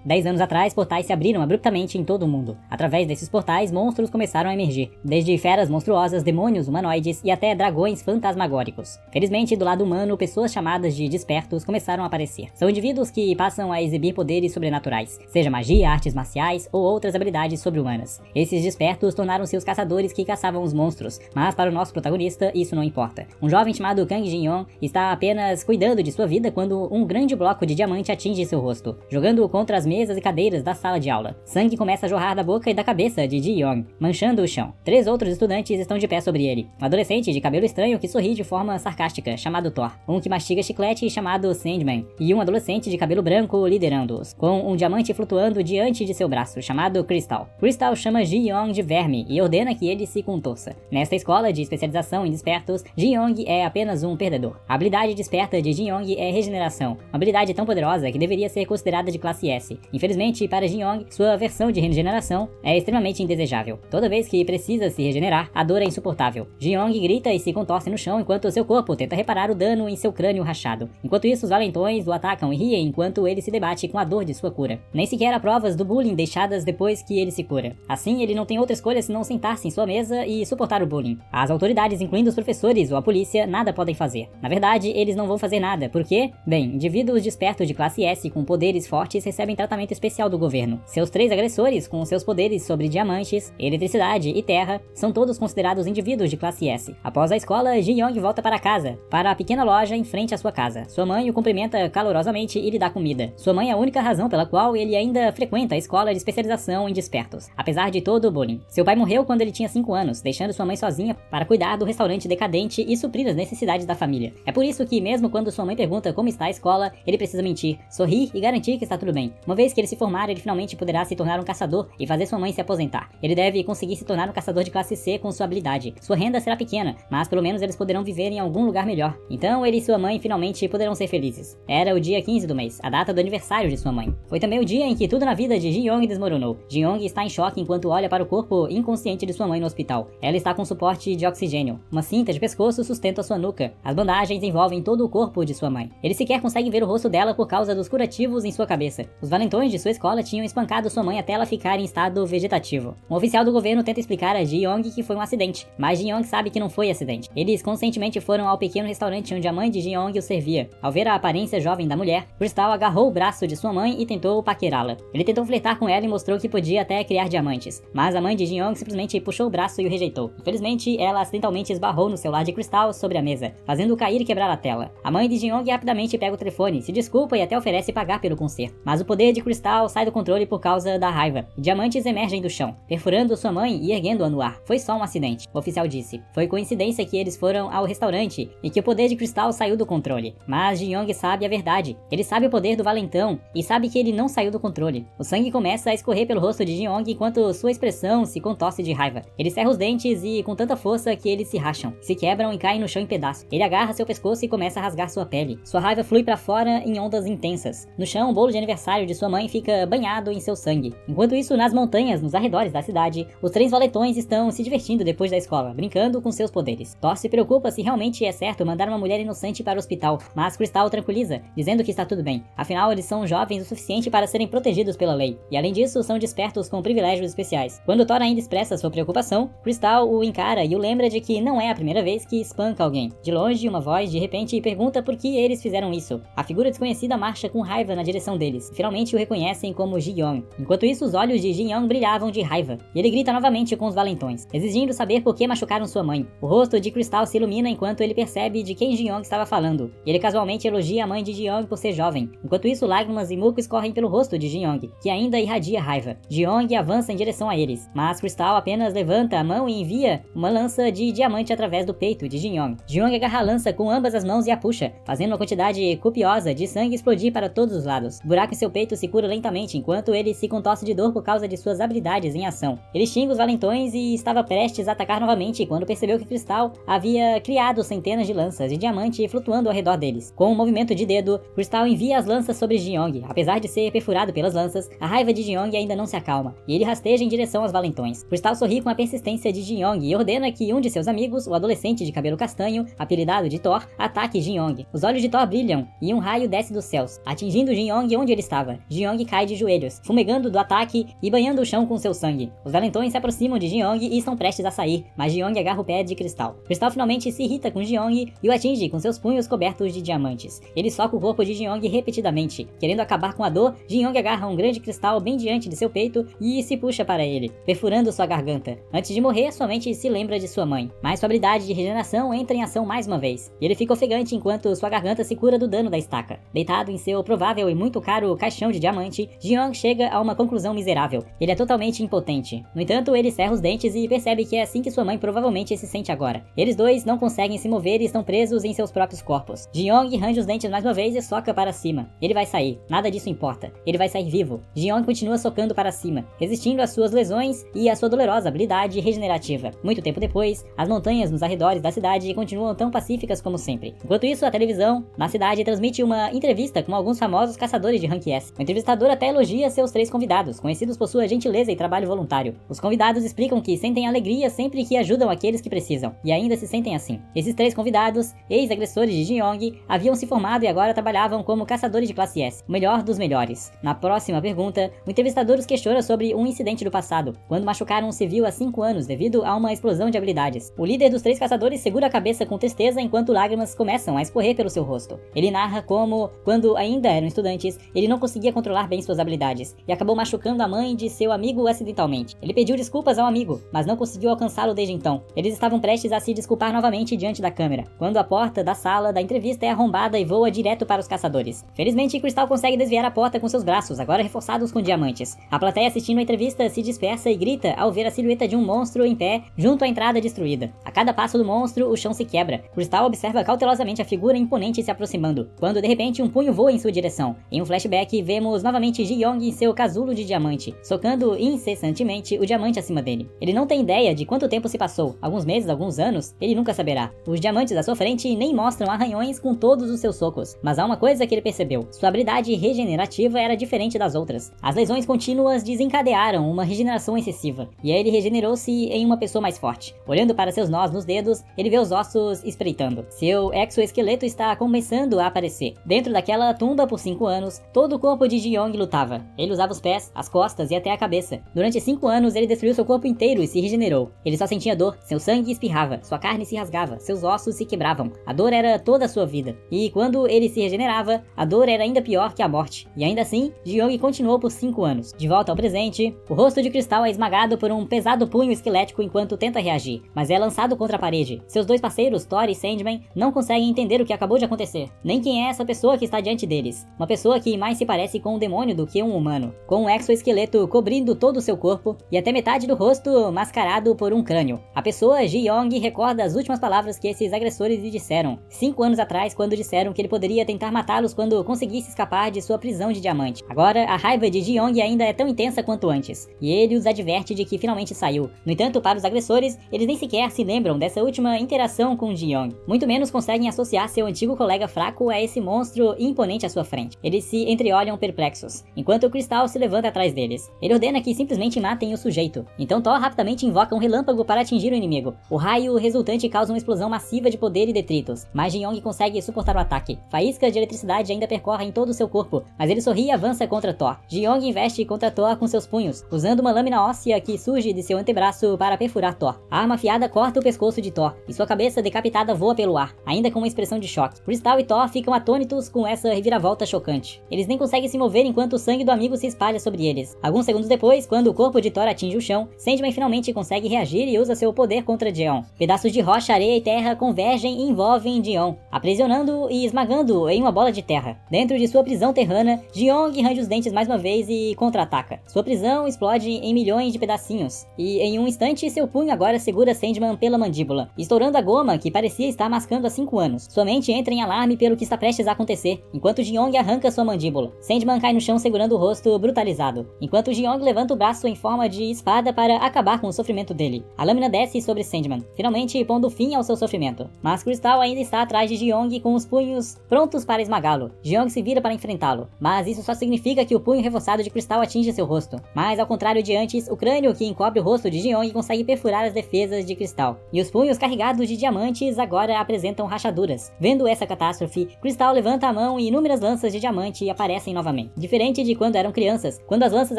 10 anos atrás, portais se abriram abruptamente em todo o mundo. Através desses portais, monstros começaram a emergir, desde feras monstruosas, demônios humanoides e até dragões fantasmagóricos. Felizmente, do lado humano, pessoas chamadas de despertos começaram a aparecer. São indivíduos que passam a exibir poderes sobrenaturais, seja magia, artes marciais ou outras habilidades sobre-humanas. Esses despertos tornaram-se os caçadores que caçavam os monstros, mas para o nosso protagonista, isso não importa. Um jovem chamado Kang Jin-yong está apenas cuidando de sua vida quando um grande bloco de diamante atinge seu rosto, jogando-o contra as mesas e cadeiras da sala de aula. Sangue começa a jorrar da boca e da cabeça de Ji-yong, manchando o chão. 3 outros estudantes estão de pé sobre ele. Um adolescente de cabelo estranho que sorri de forma sarcástica, chamado Thor. Um que mastiga chiclete, chamado Sandman. E um adolescente de cabelo branco liderando-os, com um diamante flutuando diante de seu braço, chamado Crystal. Crystal chama Ji-yong de verme e ordena que ele se contorça. Nesta escola de especialização em despertos, Ji-yong é apenas um perdedor. A habilidade desperta de Ji-yong é regeneração, uma habilidade tão poderosa que deveria ser considerada de classe S. Infelizmente, para Ji-yong, sua versão de regeneração é extremamente indesejável. Toda vez que precisa se regenerar, a dor é insuportável. Ji-yong grita e se contorce no chão enquanto seu corpo tenta reparar o dano em seu crânio rachado. Enquanto isso, os valentões o atacam e riem enquanto ele se debate com a dor de sua cura. Nem sequer há provas do bullying deixadas depois que ele se cura. Assim, ele não tem outra escolha senão sentar-se em sua mesa e suportar o bullying. As autoridades, incluindo os professores ou a polícia, nada podem fazer. Na verdade, eles não vão fazer nada, porque, bem, indivíduos despertos de classe S com poderes fortes recebem tratamento especial do governo. Seus 3 agressores, com seus poderes sobre diamantes, eletricidade e terra, são todos considerados indivíduos de classe S. Após a escola, Ji-yong volta para casa, para a pequena loja em frente à sua casa. Sua mãe o cumprimenta calorosamente e lhe dá comida. Sua mãe é a única razão pela qual ele ainda frequenta a escola de especialização em despertos, apesar de todo o bullying. Seu pai morreu quando ele tinha 5 anos, deixando sua mãe sozinha para cuidar do restaurante decadente e suprir as necessidades da família. É por isso que, mesmo quando sua mãe pergunta como está a escola, ele precisa mentir, sorrir e garantir que está tudo bem. Uma vez que ele se formar, ele finalmente poderá se tornar um caçador e fazer sua mãe se aposentar. Ele deve conseguir se tornar um caçador de classe C com sua habilidade. Sua renda será pequena, mas pelo menos eles poderão viver em algum lugar melhor. Então ele e sua mãe finalmente poderão ser felizes. Era o dia 15 do mês, a data do aniversário de sua mãe. Foi também o dia em que tudo na vida de Ji-yong desmoronou. Ji-yong está em choque enquanto olha para o corpo inconsciente de sua mãe no hospital. Ela está com suporte de oxigênio. Uma cinta de pescoço sustenta sua nuca. As bandagens envolvem todo o corpo de sua mãe. Ele sequer consegue ver o rosto dela por causa dos curativos em sua cabeça. Os valentões de sua escola tinham espancado sua mãe até ela ficar em estado vegetativo. Um oficial do governo tenta explicar a Ji-yong que foi um acidente, mas Ji-yong sabe que não foi acidente. Eles conscientemente foram ao pequeno restaurante onde a mãe de Ji-yong o servia. Ao ver a aparência jovem da mulher, Crystal agarrou o braço de sua mãe e tentou paquerá-la. Ele tentou flertar com ela e mostrou que podia até criar diamantes, mas a mãe de Ji-yong simplesmente puxou o braço e o rejeitou. Infelizmente, ela acidentalmente esbarrou no celular de Crystal sobre a mesa, fazendo-o cair e quebrar a tela. A mãe de Ji-yong rapidamente pega o telefone, se desculpa e até oferece pagar pelo conserto. Mas o poder de Crystal sai do controle por causa da raiva. Diamantes emergem do chão, perfurando sua mãe e erguendo-a no ar. Foi só um acidente, o oficial disse. Foi coincidência que eles foram ao restaurante e que o poder de Crystal saiu do controle. Mas Ji-yong sabe a verdade. Ele sabe o poder do valentão e sabe que ele não saiu do controle. O sangue começa a escorrer pelo rosto de Ji-yong enquanto sua expressão se contorce de raiva. Ele cerra os dentes e com tanta força que eles se racham, se quebram e caem no chão em pedaços. Ele agarra seu pescoço e começa a rasgar sua pele. Sua raiva flui para fora em ondas intensas. No chão, o bolo de aniversário de sua mãe fica banhado em seu sangue. Enquanto isso, nas montanhas, nos arredores da cidade, os 3 valentões estão se divertindo depois da escola, brincando com seus poderes. Thor se preocupa se realmente é certo mandar uma mulher inocente para o hospital, mas Crystal tranquiliza, dizendo que está tudo bem. Afinal, eles são jovens o suficiente para serem protegidos pela lei, e além disso, são despertos com privilégios especiais. Quando Thor ainda expressa sua preocupação, Crystal o encara e o lembra de que não é a primeira vez que espanca alguém. De longe, uma voz de repente pergunta por que eles fizeram isso. A figura desconhecida marcha com raiva na direção deles. Finalmente o reconhecem como Ji-yong. Enquanto isso, os olhos de Ji-yong brilhavam de raiva, e ele grita novamente com os valentões, exigindo saber por que machucaram sua mãe. O rosto de Crystal se ilumina enquanto ele percebe de quem Ji-yong estava falando, e ele casualmente elogia a mãe de Ji-yong por ser jovem. Enquanto isso, lágrimas e muco escorrem pelo rosto de Ji-yong, que ainda irradia raiva. Ji-yong avança em direção a eles, mas Crystal apenas levanta a mão e envia uma lança de diamante através do peito de Ji-yong. Ji-yong agarra a lança com ambas as mãos e a puxa, fazendo uma quantidade copiosa de sangue explodir para todos os lados. O buraco em seu peito se cura lentamente enquanto ele se contorce de dor por causa de suas habilidades em ação. Ele xinga os valentões e estava prestes a atacar novamente quando percebeu que Crystal havia criado centenas de lanças de diamante flutuando ao redor deles. Com um movimento de dedo, Crystal envia as lanças sobre Ji-yong. Apesar de ser perfurado pelas lanças, a raiva de Ji-yong ainda não se acalma, e ele rasteja em direção aos valentões. Crystal sorri com a persistência de Ji-yong e ordena que um de seus amigos, o adolescente de cabelo castanho, apelidado de Thor, ataque Ji-yong. Os olhos de Thor brilham, e um raio desce dos céus, atingindo Ji-yong onde ele estava. Ji-Yong cai de joelhos, fumegando do ataque e banhando o chão com seu sangue. Os valentões se aproximam de Ji-Yong e estão prestes a sair, mas Ji-Yong agarra o pé de Cristal. Cristal finalmente se irrita com Ji-Yong e o atinge com seus punhos cobertos de diamantes. Ele soca o corpo de Ji-Yong repetidamente. Querendo acabar com a dor, Ji-Yong agarra um grande cristal bem diante de seu peito e se puxa para ele, perfurando sua garganta. Antes de morrer, somente se lembra de sua mãe, mas sua habilidade de regeneração entra em ação mais uma vez. E ele fica ofegante enquanto sua garganta se cura do dano da estaca. Deitado em seu provável e muito caro caixão de diamante, Ji-Yong chega a uma conclusão miserável. Ele é totalmente impotente. No entanto, ele cerra os dentes e percebe que é assim que sua mãe provavelmente se sente agora. Eles dois não conseguem se mover e estão presos em seus próprios corpos. Ji-Yong range os dentes mais uma vez e soca para cima. Ele vai sair. Nada disso importa. Ele vai sair vivo. Ji-Yong continua socando para cima, resistindo às suas lesões e à sua dolorosa habilidade regenerativa. Muito tempo depois, as montanhas nos arredores da cidade continuam tão pacíficas como sempre. Enquanto isso, a televisão na cidade transmite uma entrevista com alguns famosos caçadores de Rank S. O entrevistador até elogia seus 3 convidados, conhecidos por sua gentileza e trabalho voluntário. Os convidados explicam que sentem alegria sempre que ajudam aqueles que precisam, e ainda se sentem assim. Esses 3 convidados, ex-agressores de Ji-Yong, haviam se formado e agora trabalhavam como caçadores de classe S, o melhor dos melhores. Na próxima pergunta, o entrevistador os questiona sobre um incidente do passado, quando machucaram um civil há 5 anos devido a uma explosão de habilidades. O líder dos 3 caçadores segura a cabeça com tristeza enquanto lágrimas começam a escorrer pelo seu rosto. Ele narra como, quando ainda eram estudantes, ele não conseguia controlar bem suas habilidades, e acabou machucando a mãe de seu amigo acidentalmente. Ele pediu desculpas ao amigo, mas não conseguiu alcançá-lo desde então. Eles estavam prestes a se desculpar novamente diante da câmera, quando a porta da sala da entrevista é arrombada e voa direto para os caçadores. Felizmente, Cristal consegue desviar a porta com seus braços, agora reforçados com diamantes. A plateia assistindo a entrevista se dispersa e grita ao ver a silhueta de um monstro em pé junto à entrada destruída. A cada passo do monstro, o chão se quebra. Cristal observa cautelosamente a figura imponente se aproximando, quando de repente um punho voa em sua direção. Em um flashback, vemos novamente Ji-Yong em seu casulo de diamante, socando incessantemente o diamante acima dele. Ele não tem ideia de quanto tempo se passou, alguns meses, alguns anos, ele nunca saberá. Os diamantes à sua frente nem mostram arranhões com todos os seus socos, mas há uma coisa que ele percebeu: sua habilidade regenerativa era diferente das outras. As lesões contínuas desencadearam uma regeneração excessiva, e ele regenerou-se em uma pessoa mais forte. Olhando para seus nós nos dedos, ele vê os ossos espreitando. Seu exoesqueleto está começando a aparecer. Dentro daquela tumba por 5 anos, todo o corpo de Ji-Yong lutava. Ele usava os pés, as costas e até a cabeça. Durante 5 anos, ele destruiu seu corpo inteiro e se regenerou. Ele só sentia dor, seu sangue espirrava, sua carne se rasgava, seus ossos se quebravam. A dor era toda a sua vida. E quando ele se regenerava, a dor era ainda pior que a morte. E ainda assim, Ji-Yong continuou por 5 anos. De volta ao presente, o rosto de Cristal é esmagado por um pesado punho esquelético enquanto tenta reagir, mas é lançado contra a parede. Seus 2 parceiros, Thor e Sandman, não conseguem entender o que acabou de acontecer, nem quem é essa pessoa que está diante deles. Uma pessoa que mais se parece com um demônio do que um humano, com um exoesqueleto cobrindo todo o seu corpo e até metade do rosto mascarado por um crânio. A pessoa, Ji-Yong, recorda as últimas palavras que esses agressores lhe disseram 5 anos atrás, quando disseram que ele poderia tentar matá-los quando conseguisse escapar de sua prisão de diamante. Agora, a raiva de Ji-Yong ainda é tão intensa quanto antes, e ele os adverte de que finalmente saiu. No entanto, para os agressores, eles nem sequer se lembram dessa última interação com Ji-Yong. Muito menos conseguem associar seu antigo colega fraco a esse monstro imponente à sua frente. Eles se entreolham perplexos, enquanto o Cristal se levanta atrás deles. Ele ordena que simplesmente matem o sujeito. Então Thor rapidamente invoca um relâmpago para atingir o inimigo. O raio resultante causa uma explosão massiva de poder e detritos, mas Ji-Yong consegue suportar o ataque. Faíscas de eletricidade ainda percorrem todo o seu corpo, mas ele sorri e avança contra Thor. Ji-Yong investe contra Thor com seus punhos, usando uma lâmina óssea que surge de seu antebraço para perfurar Thor. A arma afiada corta o pescoço de Thor, e sua cabeça decapitada voa pelo ar, ainda com uma expressão de choque. Cristal e Thor ficam atônitos com essa reviravolta chocante. Eles nem conseguem se mover enquanto o sangue do amigo se espalha sobre eles. Alguns segundos depois, quando o corpo de Thor atinge o chão, Sandman finalmente consegue reagir e usa seu poder contra Jeon. Pedaços de rocha, areia e terra convergem e envolvem Jeon, aprisionando-o e esmagando-o em uma bola de terra. Dentro de sua prisão terrana, Ji-Yong range os dentes mais uma vez e contra-ataca. Sua prisão explode em milhões de pedacinhos, e em um instante seu punho agora segura Sandman pela mandíbula, estourando a goma que parecia estar mascando há 5 anos. Sua mente entra em alarme pelo que está prestes a acontecer, enquanto Ji-Yong arranca sua mandíbula. Sandman cai no chão segurando o rosto brutalizado, enquanto Ji-Yong levanta o braço em forma de espada para acabar com o sofrimento dele. A lâmina desce sobre Sandman, finalmente pondo fim ao seu sofrimento. Mas Cristal ainda está atrás de Ji-Yong com os punhos prontos para esmagá-lo. Ji-Yong se vira para enfrentá-lo, mas isso só significa que o punho reforçado de Cristal atinge seu rosto. Mas ao contrário de antes, o crânio que encobre o rosto de Ji-Yong consegue perfurar as defesas de Cristal, e os punhos carregados de diamantes agora apresentam rachaduras. Vendo essa catástrofe, Cristal levanta a mão e inúmeras lanças de diamante aparecem novamente. temem. Diferente de quando eram crianças, quando as lanças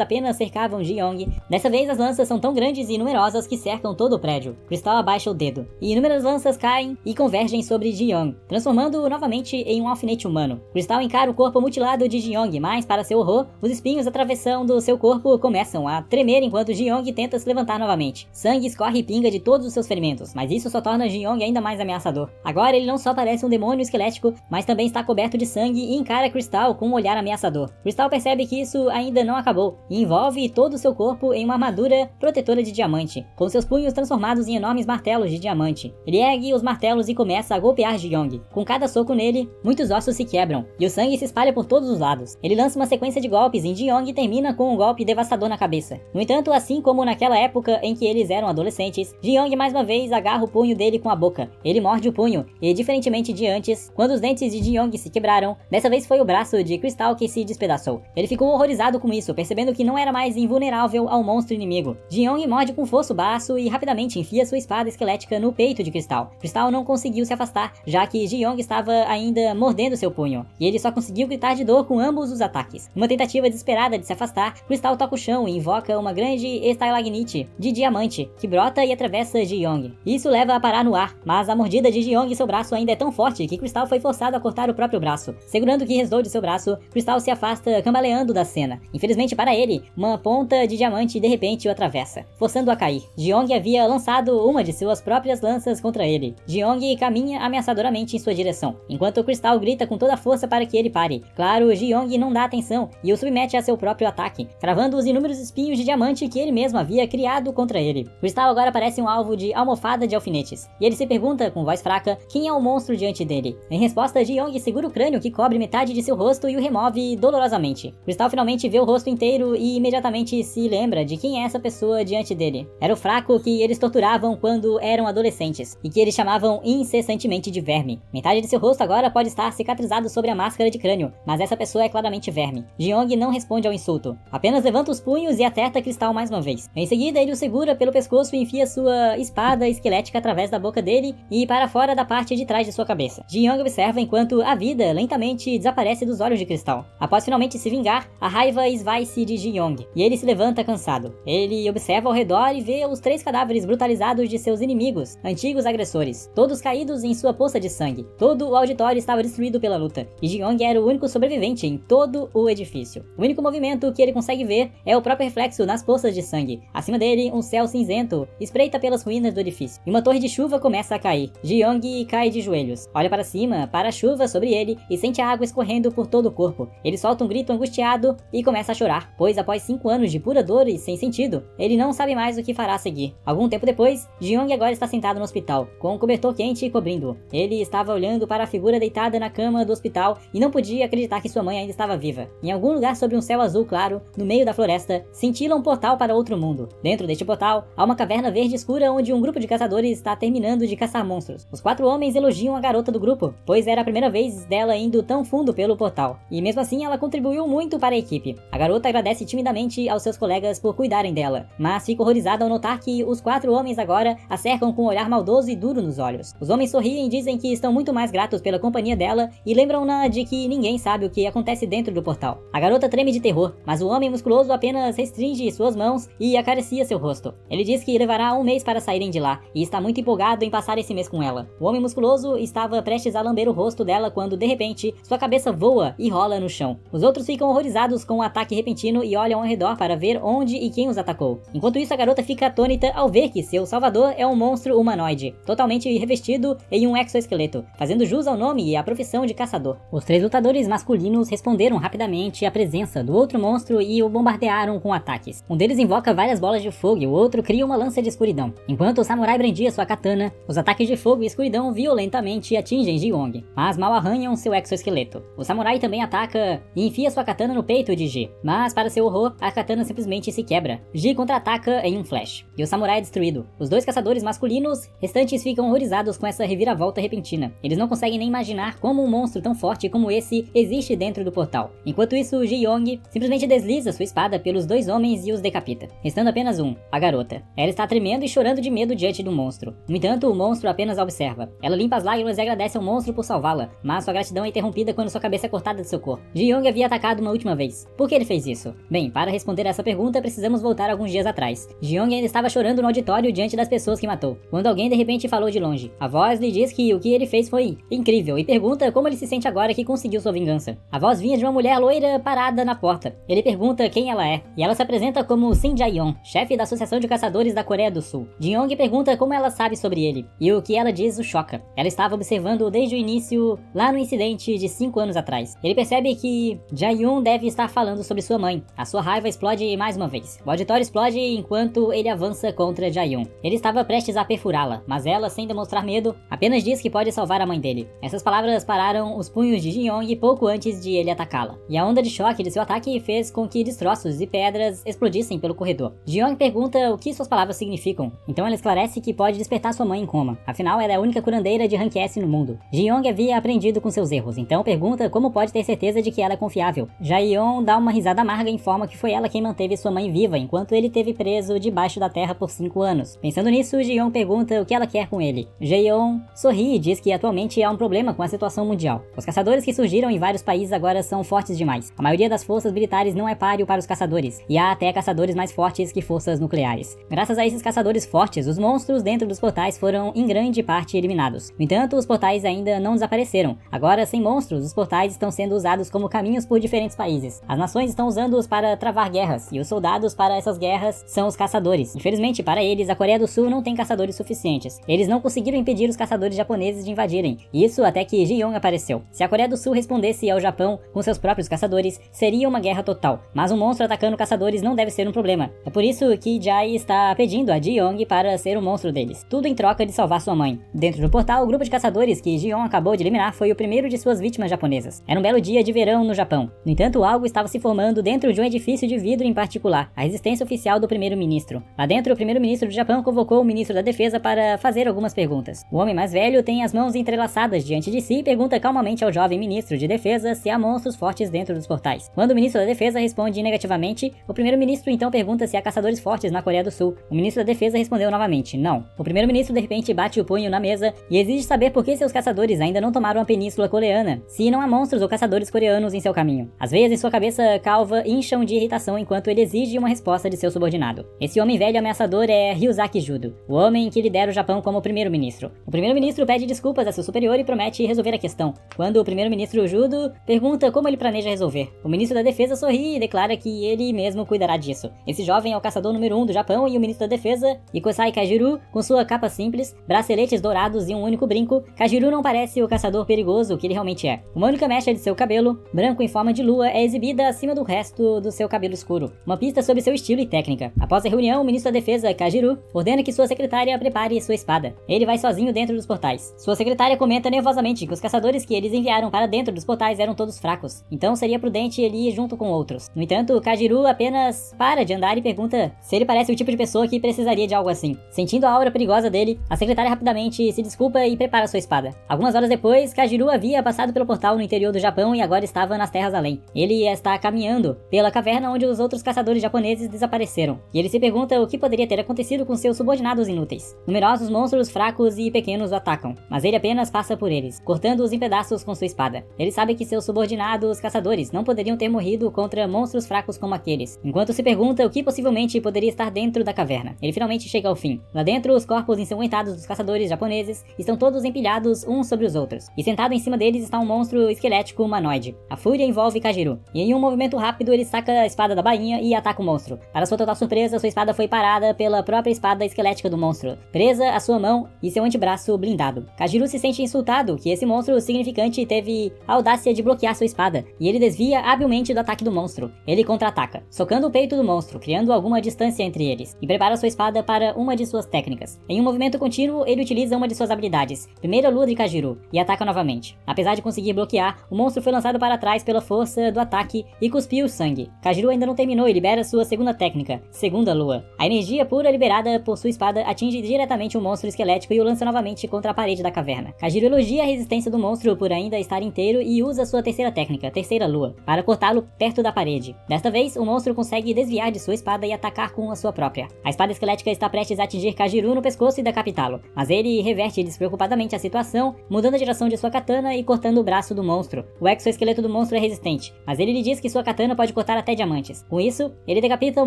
apenas cercavam Ji-Young, dessa vez as lanças são tão grandes e numerosas que cercam todo o prédio. Crystal abaixa o dedo, e inúmeras lanças caem e convergem sobre Ji-Young, transformando-o novamente em um alfinete humano. Crystal encara o corpo mutilado de Ji-Young, mas para seu horror, os espinhos atravessando seu corpo começam a tremer enquanto Ji-Young tenta se levantar novamente. Sangue escorre e pinga de todos os seus ferimentos, mas isso só torna Ji-Young ainda mais ameaçador. Agora ele não só parece um demônio esquelético, mas também está coberto de sangue e encara Crystal com um olhar ameaçador. Crystal percebe que isso ainda não acabou e envolve todo o seu corpo em uma armadura protetora de diamante, com seus punhos transformados em enormes martelos de diamante. Ele ergue os martelos e começa a golpear Ji-Young. Com cada soco nele, muitos ossos se quebram e o sangue se espalha por todos os lados. Ele lança uma sequência de golpes em Ji-Young e termina com um golpe devastador na cabeça. No entanto, assim como naquela época em que eles eram adolescentes, Ji-Young mais uma vez agarra o punho dele com a boca. Ele morde o punho e, diferentemente de antes, quando os dentes de Ji-Young se quebraram, dessa vez foi o braço de Crystal que se despedaçou. Ele ficou horrorizado com isso, percebendo que não era mais invulnerável ao monstro inimigo. Ji-Young morde com força o braço e rapidamente enfia sua espada esquelética no peito de Crystal. Crystal não conseguiu se afastar, já que Ji-Young estava ainda mordendo seu punho, e ele só conseguiu gritar de dor com ambos os ataques. Numa tentativa desesperada de se afastar, Crystal toca o chão e invoca uma grande estalagmite de diamante, que brota e atravessa Ji-Young. Isso leva a parar no ar, mas a mordida de Ji-Young e seu braço ainda é tão forte que Crystal foi forçado a cortar o próprio braço. Segurando o que restou de seu braço, Crystal se afasta cambaleando da cena. Infelizmente para ele, uma ponta de diamante de repente o atravessa, forçando-o a cair. Ji-Young havia lançado uma de suas próprias lanças contra ele. Ji-Young caminha ameaçadoramente em sua direção, enquanto Crystal grita com toda a força para que ele pare. Claro, Ji-Young não dá atenção e o submete a seu próprio ataque, cravando os inúmeros espinhos de diamante que ele mesmo havia criado contra ele. Crystal agora parece um alvo de almofada de alfinetes, e ele se pergunta com voz fraca quem é o monstro diante dele. Em resposta, Ji-Young segura o crânio que cobre metade de seu rosto e o remove dolorosamente. Crystal finalmente vê o rosto inteiro e imediatamente se lembra de quem é essa pessoa diante dele. Era o fraco que eles torturavam quando eram adolescentes, e que eles chamavam incessantemente de verme. Metade de seu rosto agora pode estar cicatrizado sobre a máscara de crânio, mas essa pessoa é claramente verme. Ji-Young não responde ao insulto, apenas levanta os punhos e acerta Crystal mais uma vez. Em seguida, ele o segura pelo pescoço e enfia sua espada esquelética através da boca dele e para fora da parte de trás de sua cabeça. Ji-Young observa enquanto a vida lentamente desaparece dos olhos de Crystal. Após finalmente se vingar, a raiva esvai-se de Ji-Young, e ele se levanta cansado. Ele observa ao redor e vê os 3 cadáveres brutalizados de seus inimigos, antigos agressores, todos caídos em sua poça de sangue. Todo o auditório estava destruído pela luta, e Ji-Young era o único sobrevivente em todo o edifício. O único movimento que ele consegue ver é o próprio reflexo nas poças de sangue. Acima dele, um céu cinzento espreita pelas ruínas do edifício, e uma torre de chuva começa a cair. Ji-Young cai de joelhos, olha para cima, para a chuva sobre ele, e sente a água escorrendo por todo o corpo. Ele solta um grito angustiado e começa a chorar, pois após 5 anos de pura dor e sem sentido, ele não sabe mais o que fará a seguir. Algum tempo depois, Ji-Young agora está sentado no hospital, com um cobertor quente cobrindo-o. Ele estava olhando para a figura deitada na cama do hospital e não podia acreditar que sua mãe ainda estava viva. Em algum lugar sobre um céu azul claro, no meio da floresta, cintila um portal para outro mundo. Dentro deste portal, há uma caverna verde escura onde um grupo de caçadores está terminando de caçar monstros. Os 4 homens elogiam a garota do grupo, pois era a primeira vez dela indo tão fundo pelo portal, e mesmo assim ela contribuiu muito para a equipe. A garota agradece timidamente aos seus colegas por cuidarem dela, mas fica horrorizada ao notar que os 4 homens agora a cercam com um olhar maldoso e duro nos olhos. Os homens sorriem e dizem que estão muito mais gratos pela companhia dela e lembram-na de que ninguém sabe o que acontece dentro do portal. A garota treme de terror, mas o homem musculoso apenas restringe suas mãos e acaricia seu rosto. Ele diz que levará 1 mês para saírem de lá e está muito empolgado em passar esse mês com ela. O homem musculoso estava prestes a lamber o rosto dela quando, de repente, sua cabeça voa e rola no chão. Os outros ficam horrorizados com o ataque repentino e olham ao redor para ver onde e quem os atacou. Enquanto isso, a garota fica atônita ao ver que seu salvador é um monstro humanoide, totalmente revestido em um exoesqueleto, fazendo jus ao nome e à profissão de caçador. Os 3 lutadores masculinos responderam rapidamente à presença do outro monstro e o bombardearam com ataques. Um deles invoca várias bolas de fogo e o outro cria uma lança de escuridão. Enquanto o samurai brandia sua katana, os ataques de fogo e escuridão violentamente atingem Ji-Young, mas mal arranham seu exoesqueleto. O samurai também ataca e enfia sua katana no peito de Ji, mas para seu horror, a katana simplesmente se quebra. Ji contra-ataca em um flash, e o samurai é destruído. Os 2 caçadores masculinos restantes ficam horrorizados com essa reviravolta repentina. Eles não conseguem nem imaginar como um monstro tão forte como esse existe dentro do portal. Enquanto isso, Ji-Young simplesmente desliza sua espada pelos 2 homens e os decapita, restando apenas um, a garota. Ela está tremendo e chorando de medo diante do monstro. No entanto, o monstro apenas a observa. Ela limpa as lágrimas e agradece ao monstro por salvá-la, mas sua gratidão é interrompida quando sua cabeça é cortada de seu corpo. Ji-Young Ji-Young havia atacado uma última vez. Por que ele fez isso? Bem, para responder essa pergunta, precisamos voltar alguns dias atrás. Ji-Young ainda estava chorando no auditório diante das pessoas que matou, quando alguém de repente falou de longe. A voz lhe diz que o que ele fez foi incrível e pergunta como ele se sente agora que conseguiu sua vingança. A voz vinha de uma mulher loira parada na porta. Ele pergunta quem ela é, e ela se apresenta como Shin Jae-yeon, chefe da Associação de Caçadores da Coreia do Sul. Ji-Young pergunta como ela sabe sobre ele, e o que ela diz o choca. Ela estava observando desde o início, lá no incidente de 5 anos atrás. Ele percebe que Jae-yoon deve estar falando sobre sua mãe. A sua raiva explode mais uma vez. O auditório explode enquanto ele avança contra Jae-yoon. Ele estava prestes a perfurá-la, mas ela, sem demonstrar medo, apenas diz que pode salvar a mãe dele. Essas palavras pararam os punhos de Ji-Young pouco antes de ele atacá-la. E a onda de choque de seu ataque fez com que destroços e pedras explodissem pelo corredor. Ji-Young pergunta o que suas palavras significam. Então ela esclarece que pode despertar sua mãe em coma. Afinal, ela é a única curandeira de Rank S no mundo. Ji-Young havia aprendido com seus erros, então pergunta como pode ter certeza de que ela é confiável. Jae-yoon dá uma risada amarga e informa que foi ela quem manteve sua mãe viva enquanto ele esteve preso debaixo da terra por 5 anos. Pensando nisso, Ji-young pergunta o que ela quer com ele. Jae-yoon sorri e diz que atualmente há um problema com a situação mundial. Os caçadores que surgiram em vários países agora são fortes demais. A maioria das forças militares não é páreo para os caçadores, e há até caçadores mais fortes que forças nucleares. Graças a esses caçadores fortes, os monstros dentro dos portais foram em grande parte eliminados. No entanto, os portais ainda não desapareceram. Agora, sem monstros, os portais estão sendo usados como caminhos por diferentes países. As nações estão usando-os para travar guerras, e os soldados para essas guerras são os caçadores. Infelizmente, para eles, a Coreia do Sul não tem caçadores suficientes. Eles não conseguiram impedir os caçadores japoneses de invadirem, isso até que Ji-Young apareceu. Se a Coreia do Sul respondesse ao Japão com seus próprios caçadores, seria uma guerra total. Mas um monstro atacando caçadores não deve ser um problema. É por isso que Jae está pedindo a Ji-Young para ser o monstro deles. Tudo em troca de salvar sua mãe. Dentro do portal, o grupo de caçadores que Ji-Young acabou de eliminar foi o primeiro de suas vítimas japonesas. Era um belo dia de verão no Japão. No entanto, algo estava se formando dentro de um edifício de vidro em particular, a resistência oficial do primeiro-ministro. Lá dentro, o primeiro-ministro do Japão convocou o ministro da Defesa para fazer algumas perguntas. O homem mais velho tem as mãos entrelaçadas diante de si e pergunta calmamente ao jovem ministro de Defesa se há monstros fortes dentro dos portais. Quando o ministro da Defesa responde negativamente, o primeiro-ministro então pergunta se há caçadores fortes na Coreia do Sul. O ministro da Defesa respondeu novamente, não. O primeiro-ministro de repente bate o punho na mesa e exige saber por que seus caçadores ainda não tomaram a península coreana, se não há monstros ou caçadores coreanos em seu caminho. As veias em sua cabeça calva incham de irritação enquanto ele exige uma resposta de seu subordinado. Esse homem velho ameaçador é Ryuzaki Judo, o homem que lidera o Japão como primeiro-ministro. O primeiro-ministro pede desculpas a seu superior e promete resolver a questão. Quando o primeiro-ministro Judo pergunta como ele planeja resolver, o ministro da Defesa sorri e declara que ele mesmo cuidará disso. Esse jovem é o caçador número 1 do Japão e o ministro da Defesa, Ikosai Kajiru, com sua capa simples, braceletes dourados e um único brinco, Kajiru não parece o caçador perigoso que ele realmente é. Uma única mecha de seu cabelo, branco em forma de lua, é exibida acima do resto do seu cabelo escuro. Uma pista sobre seu estilo e técnica. Após a reunião, o ministro da Defesa, Kajiru, ordena que sua secretária prepare sua espada. Ele vai sozinho dentro dos portais. Sua secretária comenta nervosamente que os caçadores que eles enviaram para dentro dos portais eram todos fracos, então seria prudente ele ir junto com outros. No entanto, Kajiru apenas para de andar e pergunta se ele parece o tipo de pessoa que precisaria de algo assim. Sentindo a aura perigosa dele, a secretária rapidamente se desculpa e prepara sua espada. Algumas horas depois, Kajiru havia passado pelo portal no interior do Japão e agora estava nas terras além. Ele está caminhando pela caverna onde os outros caçadores japoneses desapareceram, e ele se pergunta o que poderia ter acontecido com seus subordinados inúteis. Numerosos monstros fracos e pequenos o atacam, mas ele apenas passa por eles, cortando-os em pedaços com sua espada. Ele sabe que seus subordinados caçadores não poderiam ter morrido contra monstros fracos como aqueles, enquanto se pergunta o que possivelmente poderia estar dentro da caverna. Ele finalmente chega ao fim. Lá dentro, os corpos ensanguentados dos caçadores japoneses estão todos empilhados uns sobre os outros, e sentado em cima deles está um monstro esquelético humanoide. A fúria envolve Kajiru, e em um movimento rápido ele saca a espada da bainha e ataca o monstro. Para sua total surpresa, sua espada foi parada pela própria espada esquelética do monstro, presa à sua mão e seu antebraço blindado. Kajiru se sente insultado que esse monstro significante teve a audácia de bloquear sua espada, e ele desvia habilmente do ataque do monstro. Ele contra-ataca, socando o peito do monstro, criando alguma distância entre eles, e prepara sua espada para uma de suas técnicas. Em um movimento contínuo, ele utiliza uma de suas habilidades, primeira lua de Kajiru, e ataca novamente. Apesar de conseguir bloquear, o monstro foi lançado para trás pela força do ataque e cuspiu sangue. Kajiru ainda não terminou e libera sua segunda técnica, segunda lua. A energia pura liberada por sua espada atinge diretamente o monstro esquelético e o lança novamente contra a parede da caverna. Kajiru elogia a resistência do monstro por ainda estar inteiro e usa sua terceira técnica, terceira lua, para cortá-lo perto da parede. Desta vez, o monstro consegue desviar de sua espada e atacar com a sua própria. A espada esquelética está prestes a atingir Kajiru no pescoço e decapitá-lo, mas ele reverte despreocupadamente a situação, mudando a direção de sua katana e cortando o braço do monstro. O exoesqueleto do monstro monstro é resistente, mas ele lhe diz que sua katana pode cortar até diamantes. Com isso, ele decapita o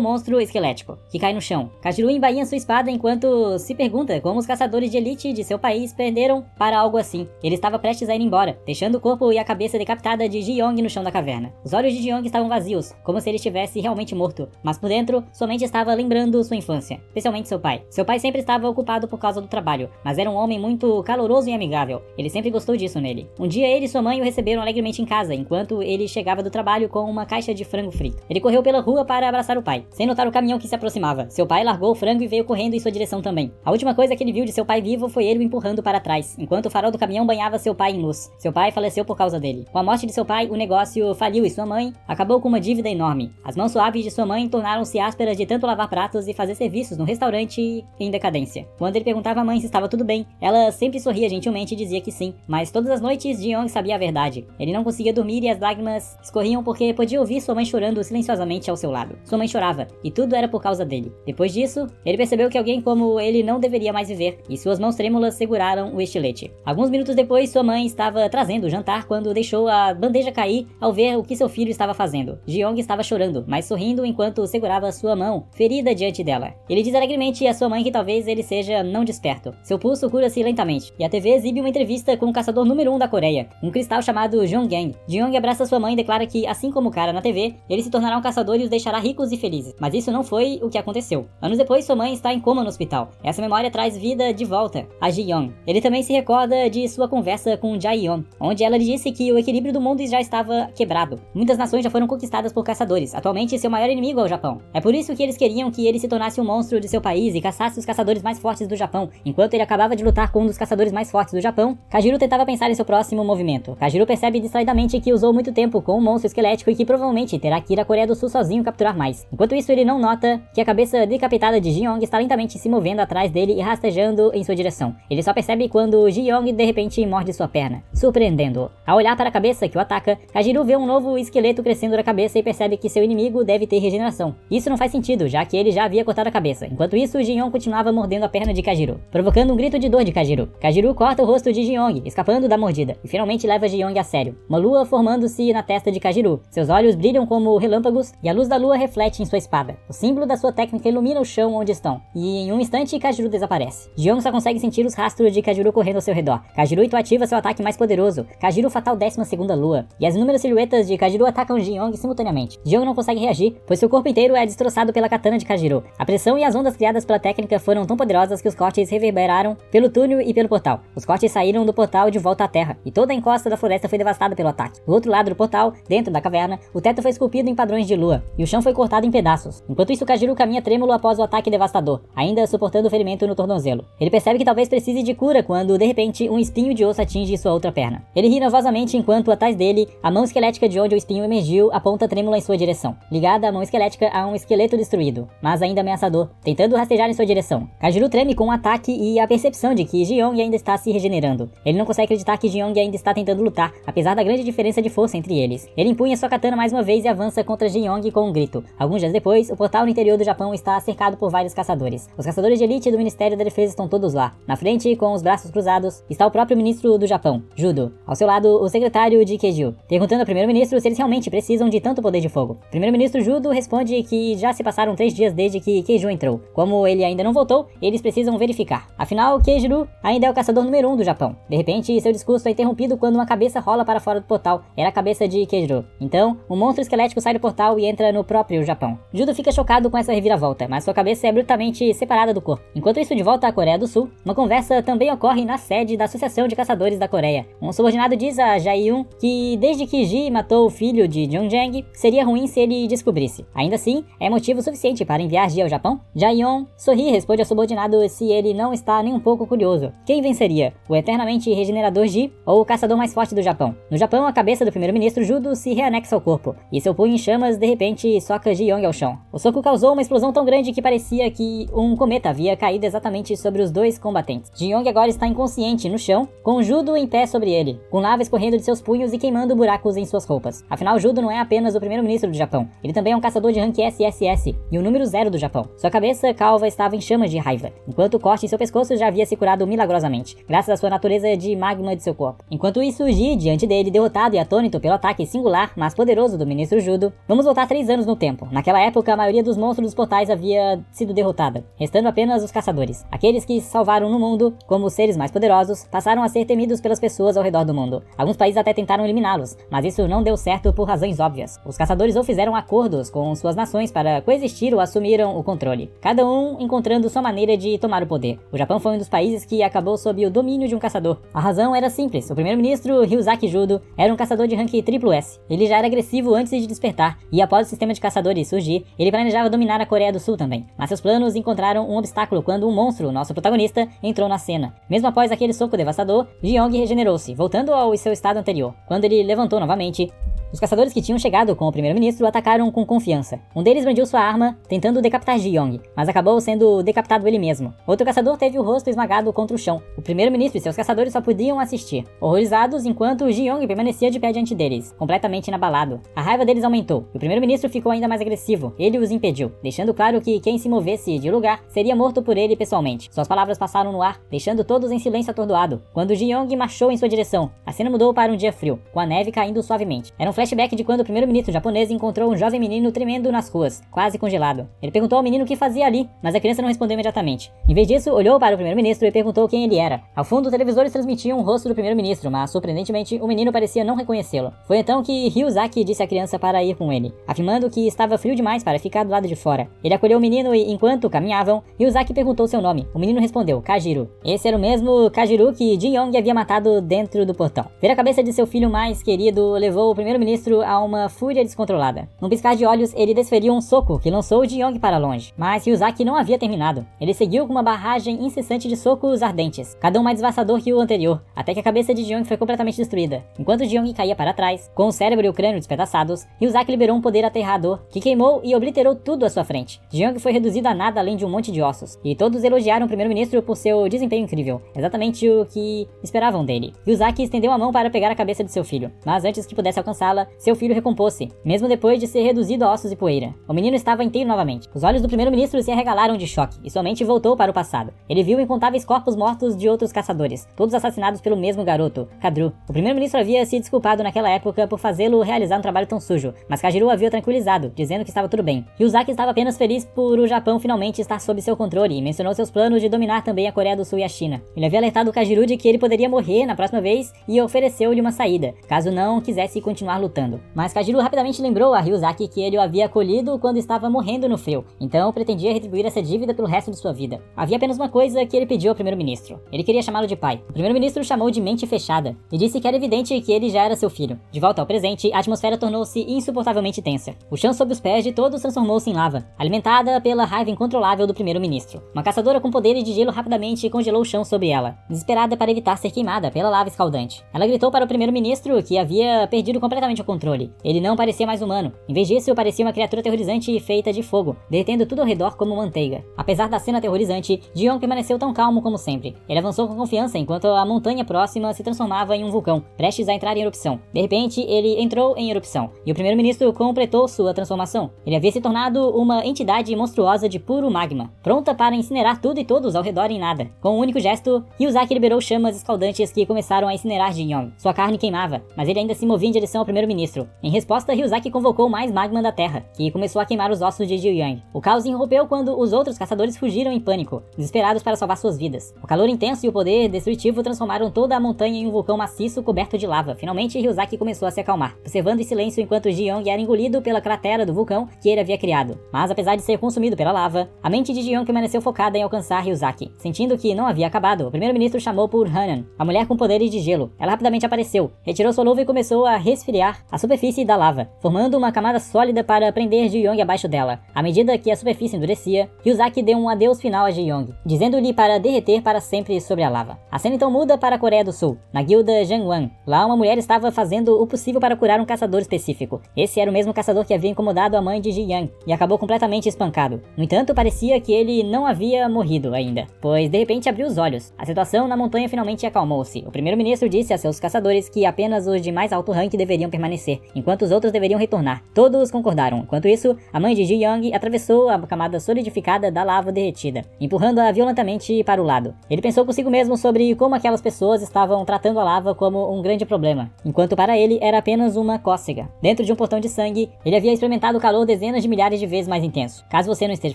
monstro esquelético, que cai no chão. Kajiru embainha sua espada enquanto se pergunta como os caçadores de elite de seu país perderam para algo assim. Ele estava prestes a ir embora, deixando o corpo e a cabeça decapitada de Ji-Yong no chão da caverna. Os olhos de Ji-Yong estavam vazios, como se ele estivesse realmente morto, mas por dentro, sua mente estava lembrando sua infância, especialmente seu pai. Seu pai sempre estava ocupado por causa do trabalho, mas era um homem muito caloroso e amigável. Ele sempre gostou disso nele. Um dia ele e sua mãe o receberam alegremente em casa, enquanto ele chegava do trabalho com uma caixa de frango frito. Ele correu pela rua para abraçar o pai, sem notar o caminhão que se aproximava. Seu pai largou o frango e veio correndo em sua direção também. A última coisa que ele viu de seu pai vivo foi ele o empurrando para trás, enquanto o farol do caminhão banhava seu pai em luz. Seu pai faleceu por causa dele. Com a morte de seu pai, o negócio faliu e sua mãe acabou com uma dívida enorme. As mãos suaves de sua mãe tornaram-se ásperas de tanto lavar pratos e fazer serviços no restaurante em decadência. Quando ele perguntava à mãe se estava tudo bem, ela sempre sorria gentilmente e dizia que sim, mas todas as noites Ji-Yong sabia a verdade. Ele não conseguia dormir e as lágrimas escorriam porque podia ouvir sua mãe chorando silenciosamente ao seu lado. Sua mãe chorava, e tudo era por causa dele. Depois disso, ele percebeu que alguém como ele não deveria mais viver, e suas mãos trêmulas seguraram o estilete. Alguns minutos depois, sua mãe estava trazendo o jantar quando deixou a bandeja cair ao ver o que seu filho estava fazendo. Ji-Yong estava chorando, mas sorrindo enquanto segurava sua mão, ferida diante dela. Ele diz alegremente à sua mãe que talvez ele seja não desperto. Seu pulso cura-se lentamente, e a TV exibe uma entrevista com o caçador número 1 da Coreia, um cristal chamado Jong-Gang. Ji-Yong abraça sua mãe e declara que, assim como o cara na TV, ele se tornará um caçador e os deixará ricos e felizes. Mas isso não foi o que aconteceu. Anos depois, sua mãe está em coma no hospital. Essa memória traz vida de volta a Ji-Yong. Ele também se recorda de sua conversa com Jae-Yeon, onde ela lhe disse que o equilíbrio do mundo já estava quebrado. Muitas nações já foram conquistadas por caçadores. Atualmente, seu maior inimigo é o Japão. É por isso que eles queriam que ele se tornasse um monstro de seu país e caçasse os caçadores mais fortes do Japão. Enquanto ele acabava de lutar com um dos caçadores mais fortes do Japão, Kajiru tentava pensar em seu próximo movimento. Kajiru percebe distraidamente que usou muito tempo com um monstro esquelético e que provavelmente terá que ir à Coreia do Sul sozinho capturar mais. Enquanto isso, ele não nota que a cabeça decapitada de Ji-Yong está lentamente se movendo atrás dele e rastejando em sua direção. Ele só percebe quando Ji-Yong de repente morde sua perna, surpreendendo-o. Ao olhar para a cabeça que o ataca, Kajiru vê um novo esqueleto crescendo na cabeça e percebe que seu inimigo deve ter regeneração. Isso não faz sentido, já que ele já havia cortado a cabeça. Enquanto isso, Ji-Yong continuava mordendo a perna de Kajiru, provocando um grito de dor de Kajiru. Kajiru corta o rosto de Ji-Yong, escapando da mordida, e finalmente leva Ji-Yong a sério. Uma lua formando-se na testa de Kajiru. Seus olhos brilham como relâmpagos e a luz da lua reflete em sua espada. O símbolo da sua técnica ilumina o chão onde estão, e em um instante Kajiru desaparece. Ji-Yong só consegue sentir os rastros de Kajiru correndo ao seu redor. Kajiru ativa seu ataque mais poderoso, Kajiru Fatal 12ª Lua, e as inúmeras silhuetas de Kajiru atacam Ji-Yong simultaneamente. Ji-Yong não consegue reagir, pois seu corpo inteiro é destroçado pela katana de Kajiru. A pressão e as ondas criadas pela técnica foram tão poderosas que os cortes reverberaram pelo túnel e pelo portal. Os cortes saíram do portal de volta à terra, e toda a encosta da floresta foi devastada pelo ataque. Do outro lado do portal, dentro da caverna, o teto foi esculpido em padrões de lua, e o chão foi cortado em pedaços. Enquanto isso, Kajiru caminha trêmulo após o ataque devastador, ainda suportando o ferimento no tornozelo. Ele percebe que talvez precise de cura quando, de repente, um espinho de osso atinge sua outra perna. Ele ri nervosamente enquanto, atrás dele, a mão esquelética de onde o espinho emergiu aponta trêmula em sua direção, ligada a mão esquelética a um esqueleto destruído, mas ainda ameaçador, tentando rastejar em sua direção. Kajiru treme com o ataque e a percepção de que Ji-Yong ainda está se regenerando. Ele não consegue acreditar que Ji-Yong ainda está tentando lutar, apesar da grande diferença de força entre eles. Ele empunha sua katana mais uma vez e avança contra Ji-Yong com um grito. Alguns dias depois, o portal no interior do Japão está cercado por vários caçadores. Os caçadores de elite do Ministério da Defesa estão todos lá. Na frente, com os braços cruzados, está o próprio ministro do Japão, Judo. Ao seu lado, o secretário de Keiju, perguntando ao primeiro-ministro se eles realmente precisam de tanto poder de fogo. O primeiro-ministro Judo responde que já se passaram 3 dias desde que Keiju entrou. Como ele ainda não voltou, eles precisam verificar. Afinal, Keiju ainda é o caçador número 1 do Japão. De repente, seu discurso é interrompido quando uma cabeça rola para fora do portal. Era a cabeça de Keiju. Então, um monstro esquelético sai do portal e entra no próprio Japão. Judo fica chocado com essa reviravolta, mas sua cabeça é brutalmente separada do corpo. Enquanto isso, de volta à Coreia do Sul, uma conversa também ocorre na sede da Associação de Caçadores da Coreia. Um subordinado diz a Jae-Yoon que desde que Ji matou o filho de Jong-Jang, seria ruim se ele descobrisse. Ainda assim, é motivo suficiente para enviar Ji ao Japão? Jae-Yoon sorri e responde ao subordinado se ele não está nem um pouco curioso. Quem venceria? O eternamente regenerador Ji ou o caçador mais forte do Japão? No Japão, a cabeça do primeiro-ministro Judo se reanexa ao corpo, e seu punho em chamas de repente soca Ji-Yong ao chão. O soco causou uma explosão tão grande que parecia que um cometa havia caído exatamente sobre os dois combatentes. Ji-Yong agora está inconsciente no chão, com Judo em pé sobre ele, com lava escorrendo de seus punhos e queimando buracos em suas roupas. Afinal, Judo não é apenas o primeiro-ministro do Japão, ele também é um caçador de rank SSS e o número 0 do Japão. Sua cabeça calva estava em chamas de raiva, enquanto o corte em seu pescoço já havia se curado milagrosamente, graças à sua natureza de magma de seu corpo. Enquanto isso, Ji, diante dele, derrotado e atônito pelo ataque singular, mas poderoso do ministro Judo, vamos voltar 3 anos no tempo. Naquela época, a maioria dos monstros dos portais havia sido derrotada, restando apenas os caçadores. Aqueles que se salvaram no mundo, como os seres mais poderosos, passaram a ser temidos pelas pessoas ao redor do mundo. Alguns países até tentaram eliminá-los, mas isso não deu certo por razões óbvias. Os caçadores ou fizeram acordos com suas nações para coexistir ou assumiram o controle, cada um encontrando sua maneira de tomar o poder. O Japão foi um dos países que acabou sob o domínio de um caçador. A razão era simples: o primeiro-ministro Ryuzaki Judo era um caçador de rank S. Ele já era agressivo antes de despertar, e após o sistema de caçadores surgir, ele planejava dominar a Coreia do Sul também. Mas seus planos encontraram um obstáculo quando um monstro, nosso protagonista, entrou na cena. Mesmo após aquele soco devastador, Jeong regenerou-se, voltando ao seu estado anterior. Quando ele levantou novamente, os caçadores que tinham chegado com o primeiro-ministro atacaram com confiança. Um deles brandiu sua arma, tentando decapitar Jeong, mas acabou sendo decapitado ele mesmo. Outro caçador teve o rosto esmagado contra o chão. O primeiro-ministro e seus caçadores só podiam assistir, horrorizados, enquanto Jeong permanecia de pé diante deles, completamente inabalado. A raiva deles aumentou, e o primeiro-ministro ficou ainda mais agressivo. Ele os impediu, deixando claro que quem se movesse de lugar seria morto por ele pessoalmente. Suas palavras passaram no ar, deixando todos em silêncio atordoado, quando Jeong marchou em sua direção. A cena mudou para um dia frio, com a neve caindo suavemente. Era um flashback de quando o primeiro-ministro japonês encontrou um jovem menino tremendo nas ruas, quase congelado. Ele perguntou ao menino o que fazia ali, mas a criança não respondeu imediatamente. Em vez disso, olhou para o primeiro-ministro e perguntou quem ele era. Ao fundo, os televisores transmitiam o rosto do primeiro-ministro, mas surpreendentemente, o menino parecia não reconhecê-lo. Foi então que Ryuzaki disse à criança para ir com ele, afirmando que estava frio demais para ficar do lado de fora. Ele acolheu o menino e, enquanto caminhavam, Ryuzaki perguntou seu nome. O menino respondeu, Kajiru. Esse era o mesmo Kajiru que Jeong havia matado dentro do portão. Ver a cabeça de seu filho mais querido levou o primeiro-ministro a uma fúria descontrolada. Num piscar de olhos, ele desferiu um soco que lançou Jeong para longe. Mas Ryuzaki não havia terminado. Ele seguiu com uma barragem incessante de socos ardentes, cada um mais devastador que o anterior, até que a cabeça de Jeong foi completamente destruída. Enquanto Jeong caía para trás, com o cérebro e o crânio despedaçados, Ryuzaki liberou um poder aterrador que queimou e obliterou tudo à sua frente. Jeong foi reduzido a nada além de um monte de ossos, e todos elogiaram o primeiro-ministro por seu desempenho incrível, exatamente o que esperavam dele. Ryuzaki estendeu a mão para pegar a cabeça de seu filho, mas antes que pudesse alcançá-la, seu filho recompôs-se, mesmo depois de ser reduzido a ossos e poeira. O menino estava inteiro novamente. Os olhos do primeiro-ministro se arregalaram de choque, e sua mente voltou para o passado. Ele viu incontáveis corpos mortos de outros caçadores, todos assassinados pelo mesmo garoto, Kadru. O primeiro-ministro havia se desculpado naquela época por fazê-lo realizar um trabalho tão sujo, mas Kajiru o havia tranquilizado, dizendo que estava tudo bem. Ryuzaki estava apenas feliz por o Japão finalmente estar sob seu controle e mencionou seus planos de dominar também a Coreia do Sul e a China. Ele havia alertado Kajiru de que ele poderia morrer na próxima vez e ofereceu-lhe uma saída, caso não quisesse continuar lutando. Mas Kajiru rapidamente lembrou a Ryuzaki que ele o havia acolhido quando estava morrendo no frio, então pretendia retribuir essa dívida pelo resto de sua vida. Havia apenas uma coisa que ele pediu ao primeiro-ministro. Ele queria chamá-lo de pai. O primeiro-ministro chamou de mente fechada e disse que era evidente que ele já era seu filho. De volta ao presente, a atmosfera tornou-se insuportavelmente tensa. O chão sob os pés de todos transformou-se em lava, alimentada pela raiva incontrolável do primeiro-ministro. Uma caçadora com poderes de gelo rapidamente congelou o chão sobre ela, desesperada para evitar ser queimada pela lava escaldante. Ela gritou para o primeiro-ministro que havia perdido completamente o controle. Ele não parecia mais humano. Em vez disso, parecia uma criatura aterrorizante feita de fogo, derretendo tudo ao redor como manteiga. Apesar da cena aterrorizante, Jeong permaneceu tão calmo como sempre. Ele avançou com confiança enquanto a montanha próxima se transformava em um vulcão, prestes a entrar em erupção. De repente, ele entrou em erupção, e o primeiro-ministro completou sua transformação. Ele havia se tornado uma entidade monstruosa de puro magma, pronta para incinerar tudo e todos ao redor em nada. Com um único gesto, Ryuzaki liberou chamas escaldantes que começaram a incinerar Jeong. Sua carne queimava, mas ele ainda se movia em direção ao primeiro-ministro. Em resposta, Ryuzaki convocou mais magma da terra, que começou a queimar os ossos de Jeong. O caos irrompeu quando os outros caçadores fugiram em pânico, desesperados para salvar suas vidas. O calor intenso e o poder destrutivo transformaram toda a montanha em um vulcão maciço coberto de lava. Finalmente, Ryuzaki começou a se acalmar, observando em silêncio enquanto Jeong era engolido pela cratera do vulcão que ele havia criado. Mas apesar de ser consumido pela lava, a mente de Jeong permaneceu focada em alcançar Ryuzaki. Sentindo que não havia acabado, o primeiro-ministro chamou por Hanan, a mulher com poderes de gelo. Ela rapidamente apareceu, retirou sua luva e começou a resfriar a superfície da lava, formando uma camada sólida para prender Jeong abaixo dela. À medida que a superfície endurecia, Ryuzaki deu um adeus final a Jeong, dizendo-lhe para derreter para sempre sobre a lava. A cena então muda para a Coreia do Sul, na guilda Jangwon. Lá uma mulher estava fazendo o possível para curar um caçador específico. Esse era o mesmo caçador que havia incomodado a mãe de Ji-Yang e acabou completamente espancado. No entanto, parecia que ele não havia morrido ainda, pois de repente abriu os olhos. A situação na montanha finalmente acalmou-se. O primeiro-ministro disse a seus caçadores que apenas os de mais alto rank deveriam permanecer permanecer, enquanto os outros deveriam retornar. Todos concordaram. Enquanto isso, a mãe de Ji Young atravessou a camada solidificada da lava derretida, empurrando-a violentamente para o lado. Ele pensou consigo mesmo sobre como aquelas pessoas estavam tratando a lava como um grande problema, enquanto para ele era apenas uma cócega. Dentro de um portão de sangue, ele havia experimentado o calor dezenas de milhares de vezes mais intenso. Caso você não esteja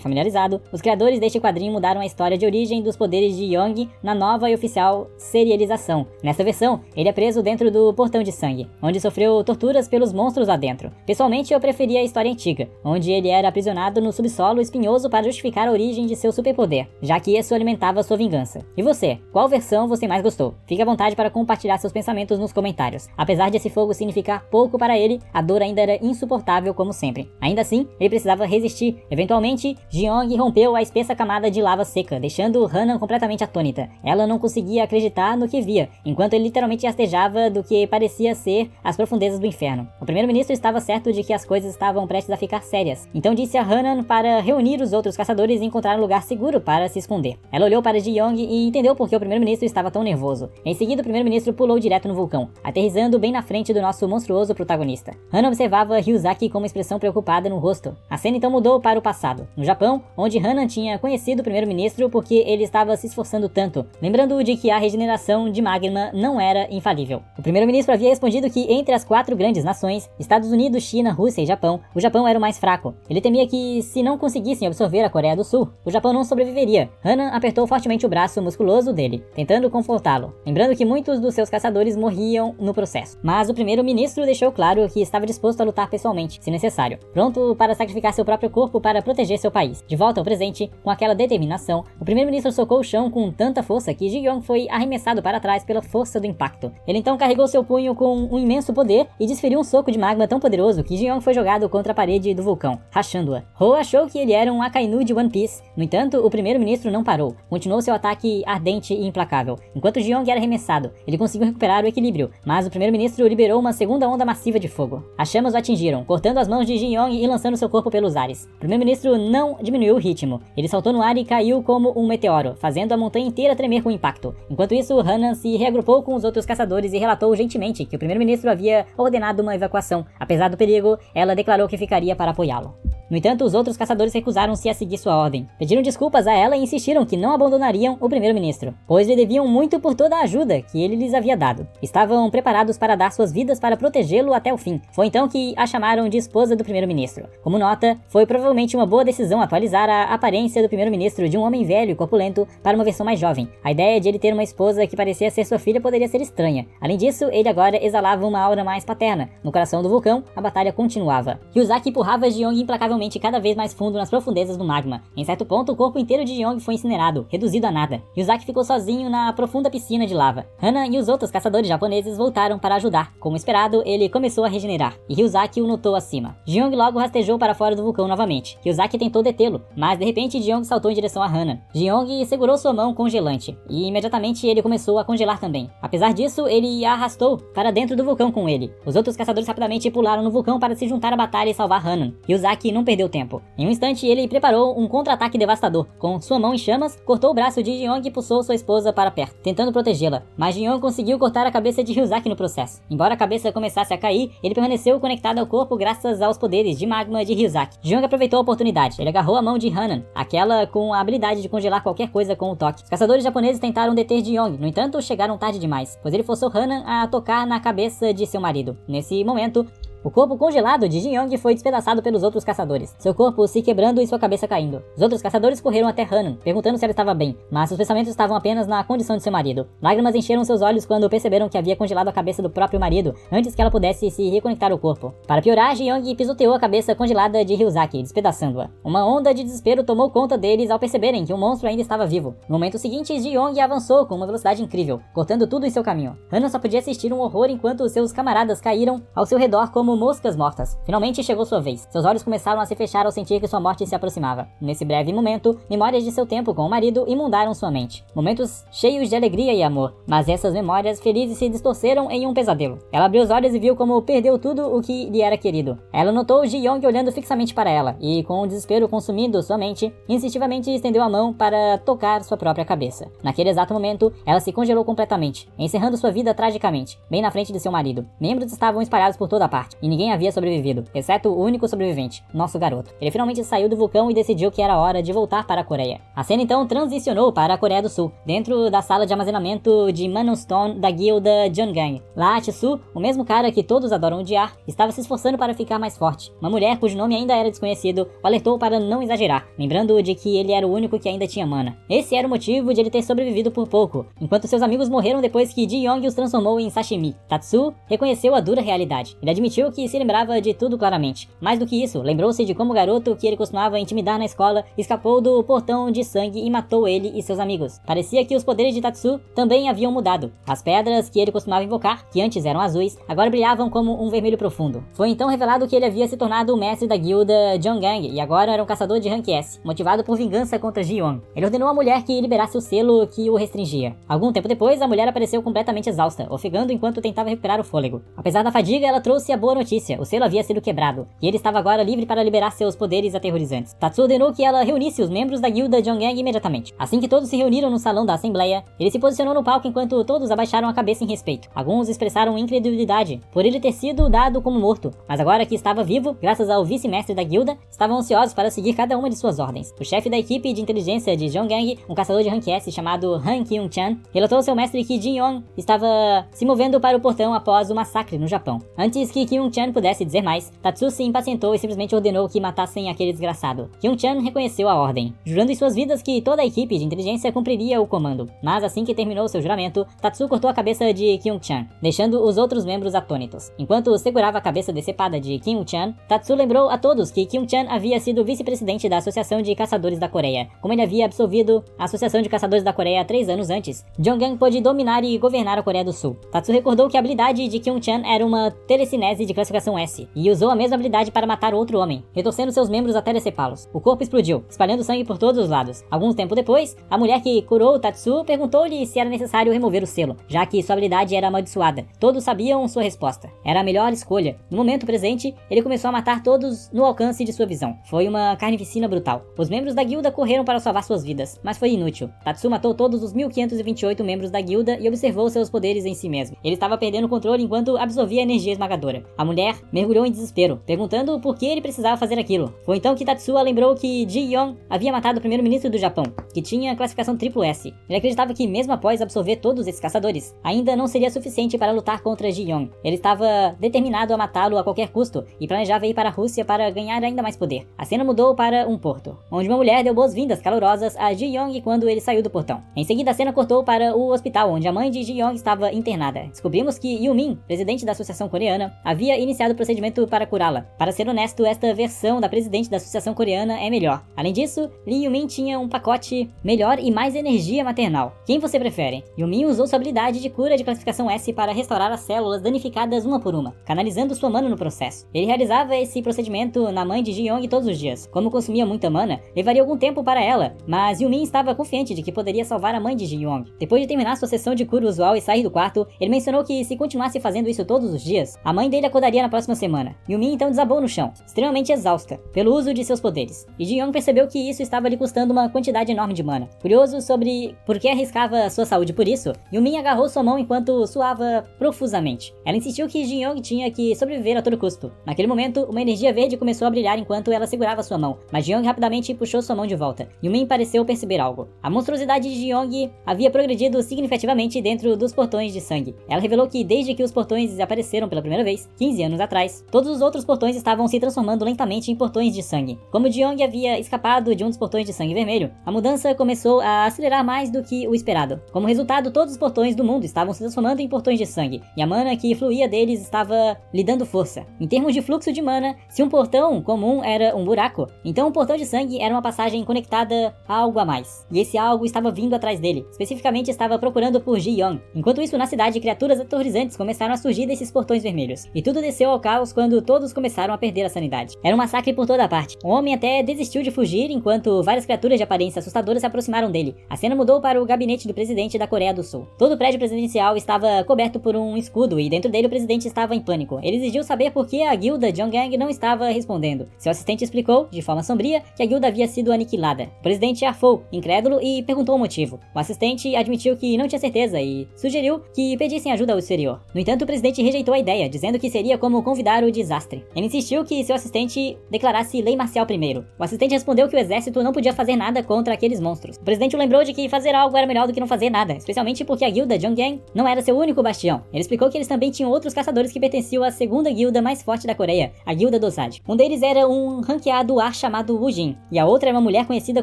familiarizado, os criadores deste quadrinho mudaram a história de origem dos poderes de Young na nova e oficial serialização. Nesta versão, ele é preso dentro do portão de sangue, onde sofreu torturas pelos monstros lá dentro. Pessoalmente, eu preferia a história antiga, onde ele era aprisionado no subsolo espinhoso para justificar a origem de seu superpoder, já que isso alimentava sua vingança. E você? Qual versão você mais gostou? Fique à vontade para compartilhar seus pensamentos nos comentários. Apesar de esse fogo significar pouco para ele, a dor ainda era insuportável como sempre. Ainda assim, ele precisava resistir. Eventualmente, Ji-Young rompeu a espessa camada de lava seca, deixando Hanan completamente atônita. Ela não conseguia acreditar no que via, enquanto ele literalmente rastejava do que parecia ser as profundezas do inferno. O primeiro-ministro estava certo de que as coisas estavam prestes a ficar sérias, então disse a Hanan para reunir os outros caçadores e encontrar um lugar seguro para se esconder. Ela olhou para Ji-Young e entendeu por que o primeiro-ministro estava tão nervoso. Em seguida, o primeiro-ministro pulou direto no vulcão, aterrissando bem na frente do nosso monstruoso protagonista. Hanan observava Ryuzaki com uma expressão preocupada no rosto. A cena então mudou para o passado, no Japão, onde Hanan tinha conhecido o primeiro-ministro porque ele estava se esforçando tanto, lembrando de que a regeneração de magma não era infalível. O primeiro-ministro havia respondido que entre as 4 grandes nações, Estados Unidos, China, Rússia e Japão, o Japão era o mais fraco. Ele temia que, se não conseguissem absorver a Coreia do Sul, o Japão não sobreviveria. Hanan apertou fortemente o braço musculoso dele, tentando confortá-lo, lembrando que muitos dos seus caçadores morriam no processo. Mas o primeiro-ministro deixou claro que estava disposto a lutar pessoalmente, se necessário, pronto para sacrificar seu próprio corpo para proteger seu país. De volta ao presente, com aquela determinação, o primeiro-ministro socou o chão com tanta força que Ji-Young foi arremessado para trás pela força do impacto. Ele então carregou seu punho com um imenso poder e desferiu um soco de magma tão poderoso que Ji-Young foi jogado contra a parede do vulcão, rachando-a. Ho achou que ele era um Akainu de One Piece. No entanto, o primeiro-ministro não parou. Continuou seu ataque ardente e implacável. Enquanto Ji-Young era arremessado, ele conseguiu recuperar o equilíbrio, mas o primeiro-ministro liberou uma segunda onda massiva de fogo. As chamas o atingiram, cortando as mãos de Ji-Young e lançando seu corpo pelos ares. O primeiro-ministro não diminuiu o ritmo. Ele saltou no ar e caiu como um meteoro, fazendo a montanha inteira tremer com o impacto. Enquanto isso, Hanan se reagrupou com os outros caçadores e relatou gentilmente que o primeiro-ministro havia ordenado uma evacuação. Apesar do perigo, ela declarou que ficaria para apoiá-lo. No entanto, os outros caçadores recusaram-se a seguir sua ordem. Pediram desculpas a ela e insistiram que não abandonariam o primeiro-ministro, pois lhe deviam muito por toda a ajuda que ele lhes havia dado. Estavam preparados para dar suas vidas para protegê-lo até o fim. Foi então que a chamaram de esposa do primeiro-ministro. Como nota, foi provavelmente uma boa decisão atualizar a aparência do primeiro-ministro de um homem velho e corpulento para uma versão mais jovem. A ideia de ele ter uma esposa que parecia ser sua filha poderia ser estranha. Além disso, ele agora exalava uma aura mais paterna. No coração do vulcão, a batalha continuava. Ryuzaki empurrava Ji-Young implacavelmente cada vez mais fundo nas profundezas do magma. Em certo ponto, o corpo inteiro de Ji-Young foi incinerado, reduzido a nada. Ryuzaki ficou sozinho na profunda piscina de lava. Hanan e os outros caçadores japoneses voltaram para ajudar. Como esperado, ele começou a regenerar, e Ryuzaki o notou acima. Ji-Young logo rastejou para fora do vulcão novamente. Ryuzaki tentou detê-lo, mas de repente Ji-Young saltou em direção a Hanan. Ji-Young segurou sua mão congelante, e imediatamente ele começou a congelar também. Apesar disso, ele a arrastou para dentro do vulcão com ele. Os outros caçadores rapidamente pularam no vulcão para se juntar à batalha e salvar Hanan. Ryuzaki não perdeu tempo. Em um instante, ele preparou um contra-ataque devastador. Com sua mão em chamas, cortou o braço de Ji-Young e puxou sua esposa para perto, tentando protegê-la. Mas Ji-Young conseguiu cortar a cabeça de Ryuzaki no processo. Embora a cabeça começasse a cair, ele permaneceu conectado ao corpo graças aos poderes de magma de Ryuzaki. Ji-Young aproveitou a oportunidade. Ele agarrou a mão de Hanan, aquela com a habilidade de congelar qualquer coisa com o toque. Os caçadores japoneses tentaram deter Ji-Young, no entanto, chegaram tarde demais, pois ele forçou Hanan a tocar na cabeça de seu marido. Nesse momento, o corpo congelado de Ji-Young foi despedaçado pelos outros caçadores, seu corpo se quebrando e sua cabeça caindo. Os outros caçadores correram até Hanan, perguntando se ela estava bem, mas seus pensamentos estavam apenas na condição de seu marido. Lágrimas encheram seus olhos quando perceberam que havia congelado a cabeça do próprio marido, antes que ela pudesse se reconectar ao corpo. Para piorar, Ji-Young pisoteou a cabeça congelada de Ryuzaki, despedaçando-a. Uma onda de desespero tomou conta deles ao perceberem que o monstro ainda estava vivo. No momento seguinte, Ji-Young avançou com uma velocidade incrível, cortando tudo em seu caminho. Hanan só podia assistir um horror enquanto seus camaradas caíram ao seu redor como como moscas mortas. Finalmente chegou sua vez. Seus olhos começaram a se fechar ao sentir que sua morte se aproximava. Nesse breve momento, memórias de seu tempo com o marido inundaram sua mente. Momentos cheios de alegria e amor, mas essas memórias felizes se distorceram em um pesadelo. Ela abriu os olhos e viu como perdeu tudo o que lhe era querido. Ela notou Ji-Young olhando fixamente para ela, e com o desespero consumindo sua mente, instintivamente estendeu a mão para tocar sua própria cabeça. Naquele exato momento, ela se congelou completamente, encerrando sua vida tragicamente, bem na frente de seu marido. Membros estavam espalhados por toda parte, e ninguém havia sobrevivido, exceto o único sobrevivente, nosso garoto. Ele finalmente saiu do vulcão e decidiu que era hora de voltar para a Coreia. A cena então transicionou para a Coreia do Sul, dentro da sala de armazenamento de Manustone da guilda Jeongang. Lá, Tsu, o mesmo cara que todos adoram odiar, estava se esforçando para ficar mais forte. Uma mulher cujo nome ainda era desconhecido o alertou para não exagerar, lembrando de que ele era o único que ainda tinha mana. Esse era o motivo de ele ter sobrevivido por pouco, enquanto seus amigos morreram depois que Ji-Young os transformou em sashimi. Tatsu reconheceu a dura realidade. Ele admitiu que se lembrava de tudo claramente. Mais do que isso, lembrou-se de como o garoto que ele costumava intimidar na escola escapou do portão de sangue e matou ele e seus amigos. Parecia que os poderes de Tatsu também haviam mudado. As pedras que ele costumava invocar, que antes eram azuis, agora brilhavam como um vermelho profundo. Foi então revelado que ele havia se tornado o mestre da guilda Jeongang e agora era um caçador de rank S, motivado por vingança contra Ji-Young. Ele ordenou à mulher que liberasse o selo que o restringia. Algum tempo depois, a mulher apareceu completamente exausta, ofegando enquanto tentava recuperar o fôlego. Apesar da fadiga, ela trouxe a boa notícia: o selo havia sido quebrado, e ele estava agora livre para liberar seus poderes aterrorizantes. Tatsu ordenou que ela reunisse os membros da guilda Jeongang imediatamente. Assim que todos se reuniram no salão da assembleia, ele se posicionou no palco enquanto todos abaixaram a cabeça em respeito. Alguns expressaram incredulidade por ele ter sido dado como morto, mas agora que estava vivo, graças ao vice-mestre da guilda, estavam ansiosos para seguir cada uma de suas ordens. O chefe da equipe de inteligência de Jeongang, um caçador de rank S chamado Han Kyung-chan, relatou ao seu mestre que Ji-Young estava se movendo para o portão após o massacre no Japão. Antes que Kyung-chan pudesse dizer mais, Tatsu se impacientou e simplesmente ordenou que matassem aquele desgraçado. Kyung-chan reconheceu a ordem, jurando em suas vidas que toda a equipe de inteligência cumpriria o comando. Mas assim que terminou seu juramento, Tatsu cortou a cabeça de Kyung-chan, deixando os outros membros atônitos. Enquanto segurava a cabeça decepada de Kyung-chan, Tatsu lembrou a todos que Kyung-chan havia sido vice-presidente da Associação de Caçadores da Coreia. Como ele havia absolvido a Associação de Caçadores da Coreia 3 anos antes, Jeongang pôde dominar e governar a Coreia do Sul. Tatsu recordou que a habilidade de Kyung-chan era uma telecinese de classificação S, e usou a mesma habilidade para matar outro homem, retorcendo seus membros até decepá-los. O corpo explodiu, espalhando sangue por todos os lados. Algum tempo depois, a mulher que curou Tatsu perguntou-lhe se era necessário remover o selo, já que sua habilidade era amaldiçoada. Todos sabiam sua resposta. Era a melhor escolha. No momento presente, ele começou a matar todos no alcance de sua visão. Foi uma carnificina brutal. Os membros da guilda correram para salvar suas vidas, mas foi inútil. Tatsu matou todos os 1528 membros da guilda e observou seus poderes em si mesmo. Ele estava perdendo o controle enquanto absorvia a energia esmagadora. A mulher mergulhou em desespero, perguntando por que ele precisava fazer aquilo. Foi então que Tatsuya lembrou que Ji-Young havia matado o primeiro-ministro do Japão, que tinha classificação triplo S. Ele acreditava que mesmo após absorver todos esses caçadores, ainda não seria suficiente para lutar contra Ji-Young. Ele estava determinado a matá-lo a qualquer custo e planejava ir para a Rússia para ganhar ainda mais poder. A cena mudou para um porto, onde uma mulher deu boas-vindas calorosas a Ji-Young quando ele saiu do portão. Em seguida, a cena cortou para o hospital, onde a mãe de Ji-Young estava internada. Descobrimos que Yoo-min, presidente da Associação Coreana, havia iniciado o procedimento para curá-la. Para ser honesto, esta versão da presidente da Associação Coreana é melhor. Além disso, Lee Yoo-min tinha um pacote melhor e mais energia maternal. Quem você prefere? Yoo-min usou sua habilidade de cura de classificação S para restaurar as células danificadas uma por uma, canalizando sua mana no processo. Ele realizava esse procedimento na mãe de Ji-Young todos os dias. Como consumia muita mana, levaria algum tempo para ela, mas Yoo-min estava confiante de que poderia salvar a mãe de Ji-Young. Depois de terminar sua sessão de cura usual e sair do quarto, ele mencionou que se continuasse fazendo isso todos os dias, a mãe dele acordaria na próxima semana. Yoo-min então desabou no chão, extremamente exausta, pelo uso de seus poderes. E Ji-Young percebeu que isso estava lhe custando uma quantidade enorme de mana. Curioso sobre por que arriscava sua saúde por isso, Yoo-min agarrou sua mão enquanto suava profusamente. Ela insistiu que Ji-Young tinha que sobreviver a todo custo. Naquele momento, uma energia verde começou a brilhar enquanto ela segurava sua mão, mas Ji-Young rapidamente puxou sua mão de volta. Yoo-min pareceu perceber algo. A monstruosidade de Ji-Young havia progredido significativamente dentro dos portões de sangue. Ela revelou que desde que os portões apareceram pela primeira vez, 15 anos atrás, todos os outros portões estavam se transformando lentamente em portões de sangue. Como Ji-Young havia escapado de um dos portões de sangue vermelho, a mudança começou a acelerar mais do que o esperado. Como resultado, todos os portões do mundo estavam se transformando em portões de sangue, e a mana que fluía deles estava lhe dando força. Em termos de fluxo de mana, se um portão comum era um buraco, então um portão de sangue era uma passagem conectada a algo a mais. E esse algo estava vindo atrás dele, especificamente estava procurando por Ji-Young. Enquanto isso, na cidade, criaturas aterrorizantes começaram a surgir desses portões vermelhos, e tudo desceu ao caos quando todos começaram a perder a sanidade. Era um massacre por toda parte. O homem até desistiu de fugir enquanto várias criaturas de aparência assustadora se aproximaram dele. A cena mudou para o gabinete do presidente da Coreia do Sul. Todo o prédio presidencial estava coberto por um escudo e dentro dele o presidente estava em pânico. Ele exigiu saber por que a guilda Jeongang não estava respondendo. Seu assistente explicou, de forma sombria, que a guilda havia sido aniquilada. O presidente arfou, incrédulo, e perguntou o motivo. O assistente admitiu que não tinha certeza e sugeriu que pedissem ajuda ao exterior. No entanto, o presidente rejeitou a ideia, dizendo que seria como convidar o desastre. Ele insistiu que seu assistente declarasse lei marcial primeiro. O assistente respondeu que o exército não podia fazer nada contra aqueles monstros. O presidente o lembrou de que fazer algo era melhor do que não fazer nada, especialmente porque a guilda Jeongang não era seu único bastião. Ele explicou que eles também tinham outros caçadores que pertenciam à segunda guilda mais forte da Coreia, a guilda Dosad. Um deles era um ranqueado A chamado Wujin, e a outra era uma mulher conhecida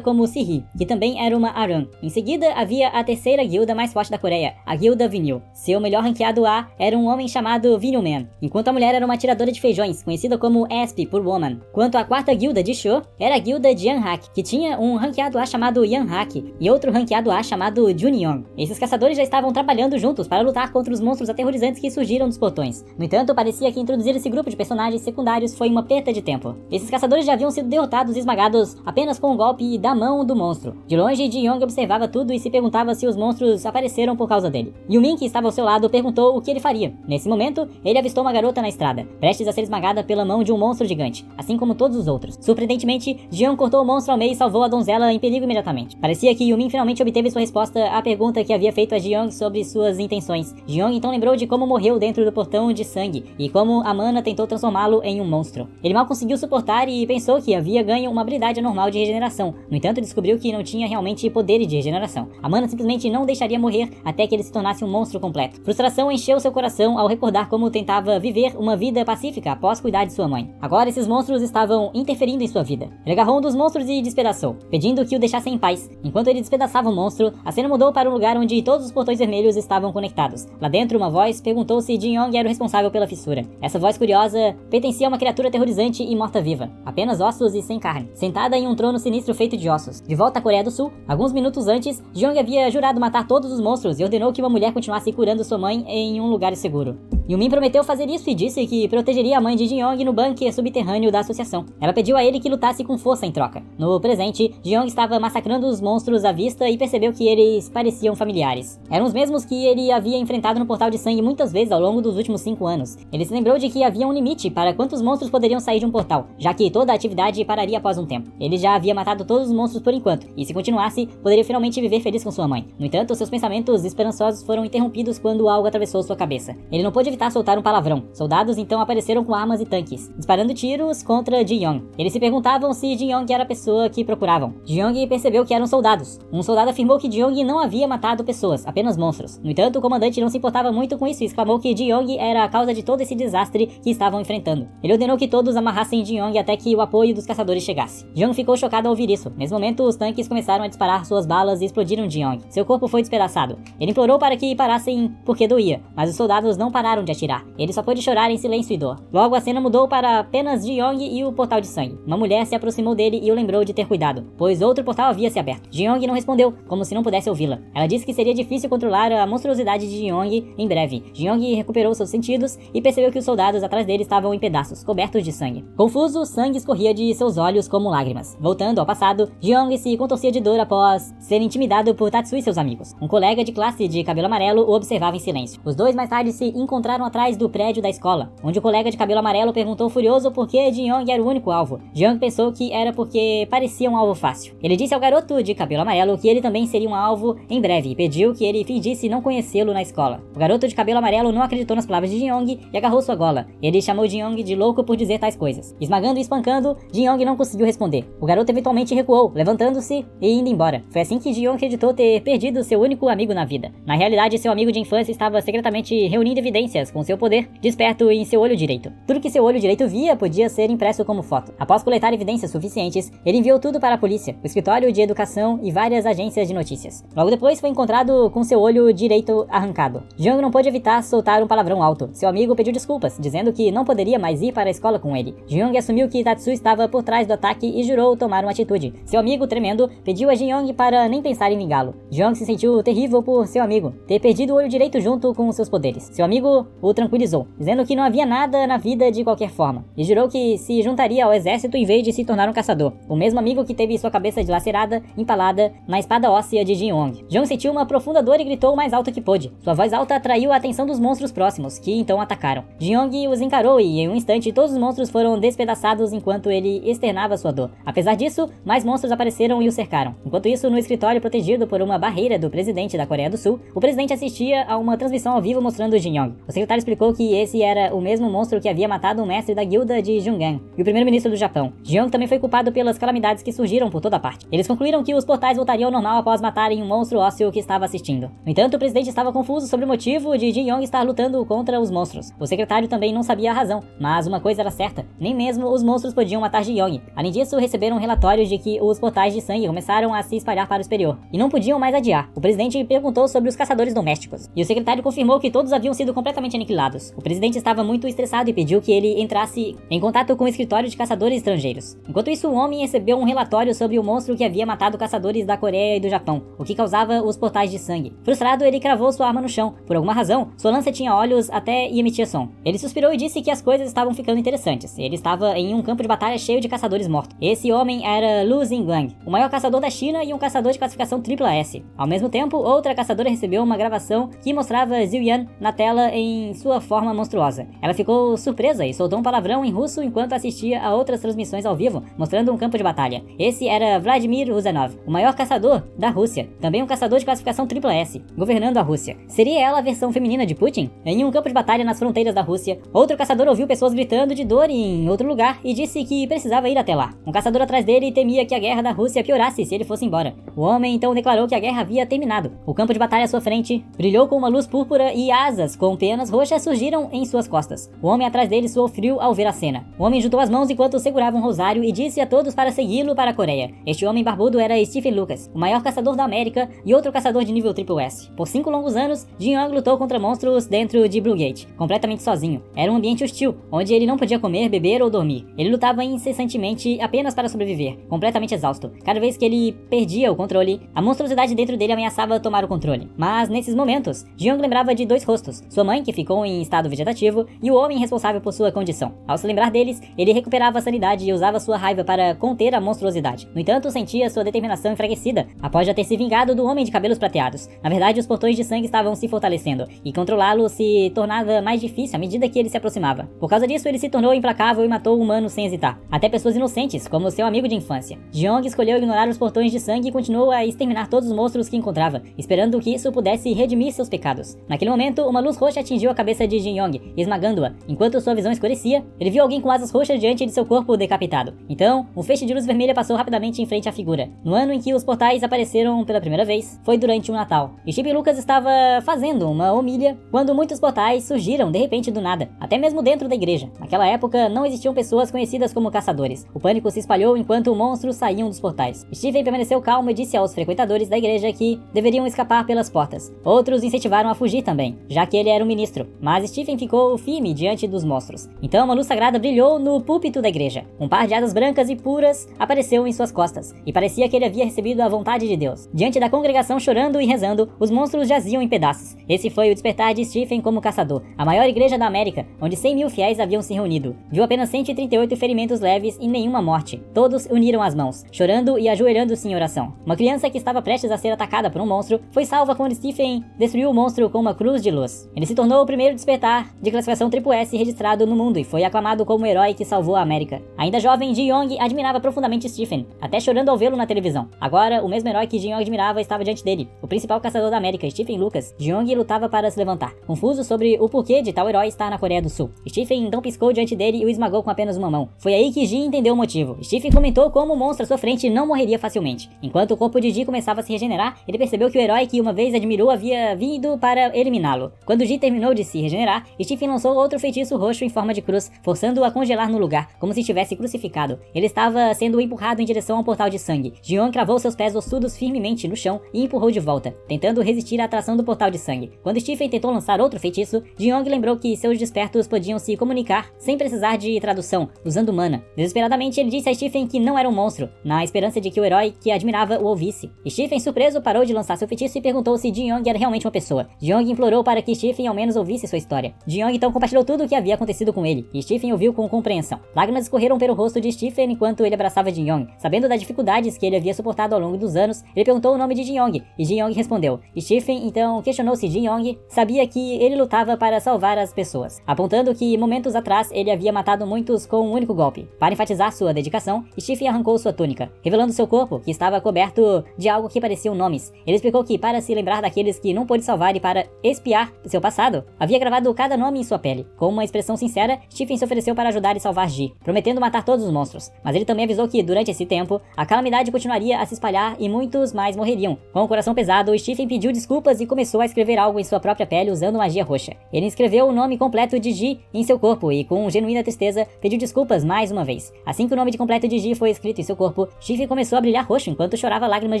como Sihi, que também era uma Aran. Em seguida, havia a terceira guilda mais forte da Coreia, a guilda Vinil. Seu melhor ranqueado A era um homem chamado Vinilman, enquanto a mulher era uma atiradora de feijões, conhecida como SP por Woman. Quanto à quarta guilda de Sho, era a guilda Jianhak, que tinha um ranqueado A chamado Yanhak e outro ranqueado A chamado Junyong. Esses caçadores já estavam trabalhando juntos para lutar contra os monstros aterrorizantes que surgiram dos portões. No entanto, parecia que introduzir esse grupo de personagens secundários foi uma perda de tempo. Esses caçadores já haviam sido derrotados e esmagados apenas com um golpe da mão do monstro. De longe, Ji-young observava tudo e se perguntava se os monstros apareceram por causa dele. Yu-min, que estava ao seu lado, perguntou o que ele faria. Nesse momento, ele avistou uma garota na estrada, prestes a ser esmagada pela mão de um monstro gigante, assim como todos os outros. Surpreendentemente, Ji-young cortou o monstro ao meio e salvou a donzela em perigo imediatamente. Parecia que Yu-min finalmente obteve sua resposta à pergunta que havia feito a Ji-young sobre suas intenções. Ji-young então lembrou de como morreu dentro do portão de sangue e como Amana tentou transformá-lo em um monstro. Ele mal conseguiu suportar e pensou que havia ganho uma habilidade anormal de regeneração. No entanto, descobriu que não tinha realmente poderes de regeneração. Amana simplesmente não deixaria morrer até que ele se tornasse um monstro completo. Frustração encheu seu coração ao recordar como tentava viver uma vida pacífica após cuidar de sua mãe. Agora esses monstros estavam interferindo em sua vida. Ele agarrou um dos monstros e despedaçou, pedindo que o deixassem em paz. Enquanto ele despedaçava o monstro, a cena mudou para um lugar onde todos os portões vermelhos estavam conectados. Lá dentro, uma voz perguntou se Ji-young era o responsável pela fissura. Essa voz curiosa pertencia a uma criatura aterrorizante e morta-viva, apenas ossos e sem carne, sentada em um trono sinistro feito de ossos. De volta à Coreia do Sul, alguns minutos antes, Ji-young havia jurado matar todos os monstros e ordenou que uma mulher continuasse curando sua mãe em um lugar seguro. Yu-min prometeu fazer isso e disse que protegeria a mãe de Ji-young no bunker subterrâneo da associação. Ela pediu a ele que lutasse com força em troca. No presente, Ji-young estava massacrando os monstros à vista e percebeu que eles pareciam familiares. Eram os mesmos que ele havia enfrentado no portal de sangue muitas vezes ao longo dos últimos 5 anos. Ele se lembrou de que havia um limite para quantos monstros poderiam sair de um portal, já que toda a atividade pararia após um tempo. Ele já havia matado todos os monstros por enquanto, e se continuasse, poderia finalmente viver feliz com sua mãe. No entanto, seus pensamentos esperançosos foram interrompidos quando algo atravessou sua cabeça. Ele não pôde evitar soltar um palavrão. Soldados então apareceram com armas e tanques, disparando tiros contra Ji-young. Eles se perguntavam se Ji-young era a pessoa que procuravam. Ji-young percebeu que eram soldados. Um soldado afirmou que Ji-young não havia matado pessoas, apenas monstros. No entanto, o comandante não se importava muito com isso e exclamou que Ji-young era a causa de todo esse desastre que estavam enfrentando. Ele ordenou que todos amarrassem Ji-young até que o apoio dos caçadores chegasse. Ji-young ficou chocado ao ouvir isso. Nesse momento, os tanques começaram a disparar suas balas e explodiram Ji-young. Seu corpo foi despedaçado. Ele implorou para que parassem porque doía, mas os soldados não pararam de atirar. Ele só pôde chorar em silêncio e dor. Logo, a cena mudou para apenas Ji-young e o portal de sangue. Uma mulher se aproximou dele e o lembrou de ter cuidado, pois outro portal havia se aberto. Ji-young não respondeu, como se não pudesse ouvi-la. Ela disse que seria difícil controlar a monstruosidade de Ji-young em breve. Ji-young recuperou seus sentidos e percebeu que os soldados atrás dele estavam em pedaços, cobertos de sangue. Confuso, o sangue escorria de seus olhos como lágrimas. Voltando ao passado, Ji-young se contorcia de dor após ser intimidado por Tatsui e seus amigos. Um colega de classe de cabelo amarelo o observava em silêncio. Os dois mais tarde se encontraram atrás do prédio da escola, onde o colega de cabelo amarelo perguntou furioso por que Ji-young era o único alvo. Ji-young pensou que era porque parecia um alvo fácil. Ele disse ao garoto de cabelo amarelo que ele também seria um alvo em breve e pediu que ele fingisse não conhecê-lo na escola. O garoto de cabelo amarelo não acreditou nas palavras de Ji-young e agarrou sua gola. Ele chamou Ji-young de louco por dizer tais coisas. Esmagando e espancando, Ji-young não conseguiu responder. O garoto eventualmente recuou, levantando-se e indo embora. Foi assim que Ji-young acreditou ter perdido seu único amigo na vida. Na realidade, seu amigo de infância estava secretamente reunindo evidências com seu poder desperto em seu olho direito. Tudo que seu olho direito via podia ser impresso como foto. Após coletar evidências suficientes, ele enviou tudo para a polícia, o escritório de educação e várias agências de notícias. Logo depois foi encontrado com seu olho direito arrancado. Ji-young não pôde evitar soltar um palavrão alto. Seu amigo pediu desculpas, dizendo que não poderia mais ir para a escola com ele. Ji-young assumiu que Tatsui estava por trás do ataque e jurou tomar uma atitude. Seu amigo, tremendo, pediu a Ji-young para nem pensar em vingá-lo. Ji-young se sentiu terrível por seu amigo ter perdido o olho direito junto com seus poderes. Seu amigo o tranquilizou, dizendo que não havia nada na vida de qualquer forma, e jurou que se juntaria ao exército em vez de se tornar um caçador, o mesmo amigo que teve sua cabeça dilacerada, empalada na espada óssea de Jin Yong. Jeong sentiu uma profunda dor e gritou o mais alto que pôde. Sua voz alta atraiu a atenção dos monstros próximos, que então atacaram. Jin Yong os encarou e em um instante todos os monstros foram despedaçados enquanto ele externava sua dor. Apesar disso, mais monstros apareceram e o cercaram. Enquanto isso, no escritório protegido por uma barreira do presidente da Coreia do Sul, o presidente assistia a uma transmissão ao vivo mostrando Jin Yong. O secretário explicou que esse era o mesmo monstro que havia matado o mestre da guilda de Jungang e o primeiro-ministro do Japão. Jin Yong também foi culpado pelas calamidades que surgiram por toda parte. Eles concluíram que os portais voltariam ao normal após matarem um monstro ósseo que estava assistindo. No entanto, o presidente estava confuso sobre o motivo de Jin Yong estar lutando contra os monstros. O secretário também não sabia a razão, mas uma coisa era certa, nem mesmo os monstros podiam matar Jin Yong. Além disso, receberam relatórios de que os portais de sangue começaram a se espalhar para o exterior, e não podiam mais adiar. O presidente perguntou sobre os caçadores domésticos, e o secretário confirmou que todos haviam sido completamente aniquilados. O presidente estava muito estressado e pediu que ele entrasse em contato com o escritório de caçadores estrangeiros. Enquanto isso, o homem recebeu um relatório sobre o monstro que havia matado caçadores da Coreia e do Japão, o que causava os portais de sangue. Frustrado, ele cravou sua arma no chão. Por alguma razão, sua lança tinha olhos até e emitia som. Ele suspirou e disse que as coisas estavam ficando interessantes. Ele estava em um campo de batalha cheio de caçadores mortos. Esse homem era Lu Xingguang, o maior caçador da China e um caçador de classificação AAA. Ao mesmo tempo, outra caçadora recebeu uma gravação que mostrava Zhu Yan na tela em sua forma monstruosa. Ela ficou surpresa e soltou um palavrão em russo enquanto assistia a outras transmissões ao vivo, mostrando um campo de batalha. Esse era Vladimir Uzanov, o maior caçador da Rússia, também um caçador de classificação AAA, governando a Rússia. Seria ela a versão feminina de Putin? Em um campo de batalha nas fronteiras da Rússia, outro caçador ouviu pessoas gritando de dor em outro lugar e disse que precisava ir até lá. Um caçador atrás dele temia que a guerra da Rússia piorasse se ele fosse embora. O homem então declarou que a guerra havia terminado. O campo de batalha à sua frente brilhou com uma luz púrpura e asas com penas roxas surgiram em suas costas. O homem atrás dele suou frio ao ver a cena. O homem juntou as mãos enquanto segurava um rosário e disse a todos para segui-lo para a Coreia. Este homem barbudo era Stephen Lucas, o maior caçador da América e outro caçador de nível SSS. Por 5 longos anos, Jin Yong lutou contra monstros dentro de Blue Gate, completamente sozinho. Era um ambiente hostil, onde ele não podia comer, beber ou dormir. Ele lutava incessantemente apenas para sobreviver, completamente exausto. Cada vez que ele perdia o controle, a monstruosidade dentro dele ameaçava tomar o controle. Mas nesses momentos, Jin Yong lembrava de 2 rostos, sua mãe que ficou em estado vegetativo e o homem responsável por sua condição. Ao se lembrar deles, ele recuperava a sanidade e usava sua raiva para conter a monstruosidade. No entanto, sentia sua determinação enfraquecida após já ter se vingado do homem de cabelos prateados. Na verdade, os portões de sangue estavam se fortalecendo e controlá-lo se tornava mais difícil à medida que ele se aproximava. Por causa disso, ele se tornou implacável e matou humanos sem hesitar, até pessoas inocentes, como seu amigo de infância. Jin Yong escolheu ignorar os portões de sangue e continuou a exterminar todos os monstros que encontrava, esperando que isso pudesse redimir seus pecados. Naquele momento, uma luz roxa atingiu a cabeça de Jin Yong, esmagando-a. Enquanto sua visão escurecia, ele viu alguém com asas roxas diante de seu corpo decapitado. Então, um feixe de luz vermelha passou rapidamente em frente à figura. No ano em que os portais apareceram pela primeira vez, foi durante um Natal. Steve Lucas estava fazendo uma homilha quando muitos portais surgiram de repente do nada, até mesmo dentro da igreja. Naquela época, não existiam pessoas conhecidas como caçadores. O pânico se espalhou enquanto monstros saíam dos portais. Steven permaneceu calmo e disse aos frequentadores da igreja que deveriam escapar pelas portas. Outros incentivaram a fugir também, já que ele era um ministro, mas Stephen ficou firme diante dos monstros. Então uma luz sagrada brilhou no púlpito da igreja. Um par de asas brancas e puras apareceu em suas costas, e parecia que ele havia recebido a vontade de Deus. Diante da congregação chorando e rezando, os monstros jaziam em pedaços. Esse foi o despertar de Stephen como caçador, a maior igreja da América, onde 100.000 fiéis haviam se reunido. Viu apenas 138 ferimentos leves e nenhuma morte. Todos uniram as mãos, chorando e ajoelhando-se em oração. Uma criança que estava prestes a ser atacada por um monstro foi salva quando Stephen destruiu o monstro com uma cruz de luz. Ele se tornou o primeiro despertar de classificação SSS registrado no mundo e foi aclamado como o herói que salvou a América. Ainda jovem, Jin Yong admirava profundamente Stephen, até chorando ao vê-lo na televisão. Agora, o mesmo herói que Jin Yong admirava estava diante dele, o principal caçador da América, Stephen Lucas. Jin Yong lutava para se levantar, confuso sobre o porquê de tal herói estar na Coreia do Sul. Stephen então piscou diante dele e o esmagou com apenas uma mão. Foi aí que Jin entendeu o motivo. Stephen comentou como o monstro à sua frente não morreria facilmente. Enquanto o corpo de Jin começava a se regenerar, ele percebeu que o herói que uma vez admirou havia vindo para eliminá-lo. Quando Jin terminou de se regenerar, Stephen lançou outro feitiço roxo em forma de cruz, forçando-o a congelar no lugar, como se estivesse crucificado. Ele estava sendo empurrado em direção ao portal de sangue. Jin Yong cravou seus pés ossudos firmemente no chão e empurrou de volta, tentando resistir à atração do portal de sangue. Quando Stephen tentou lançar outro feitiço, Jin Yong lembrou que seus despertos podiam se comunicar sem precisar de tradução, usando mana. Desesperadamente, ele disse a Stephen que não era um monstro, na esperança de que o herói que admirava o ouvisse. Stephen, surpreso, parou de lançar seu feitiço e perguntou se Jin Yong era realmente uma pessoa. Jin Yong implorou para que Stephen ao menos ouvisse sua história. Ji-young então compartilhou tudo o que havia acontecido com ele, e Stephen ouviu com compreensão. Lágrimas escorreram pelo rosto de Stephen enquanto ele abraçava Ji-young. Sabendo das dificuldades que ele havia suportado ao longo dos anos, ele perguntou o nome de Ji-young, e Ji-young respondeu. Stephen então questionou se Ji-young sabia que ele lutava para salvar as pessoas, apontando que momentos atrás ele havia matado muitos com um único golpe. Para enfatizar sua dedicação, Stephen arrancou sua túnica, revelando seu corpo, que estava coberto de algo que pareciam nomes. Ele explicou que, para se lembrar daqueles que não pôde salvar e para espiar seu passado, havia gravado cada nome em sua pele. Com uma expressão sincera, Stephen se ofereceu para ajudar e salvar Ji, prometendo matar todos os monstros. Mas ele também avisou que, durante esse tempo, a calamidade continuaria a se espalhar e muitos mais morreriam. Com o coração pesado, Stephen pediu desculpas e começou a escrever algo em sua própria pele usando magia roxa. Ele escreveu o nome completo de Ji em seu corpo e, com genuína tristeza, pediu desculpas mais uma vez. Assim que o nome de completo de Ji foi escrito em seu corpo, Stephen começou a brilhar roxo enquanto chorava lágrimas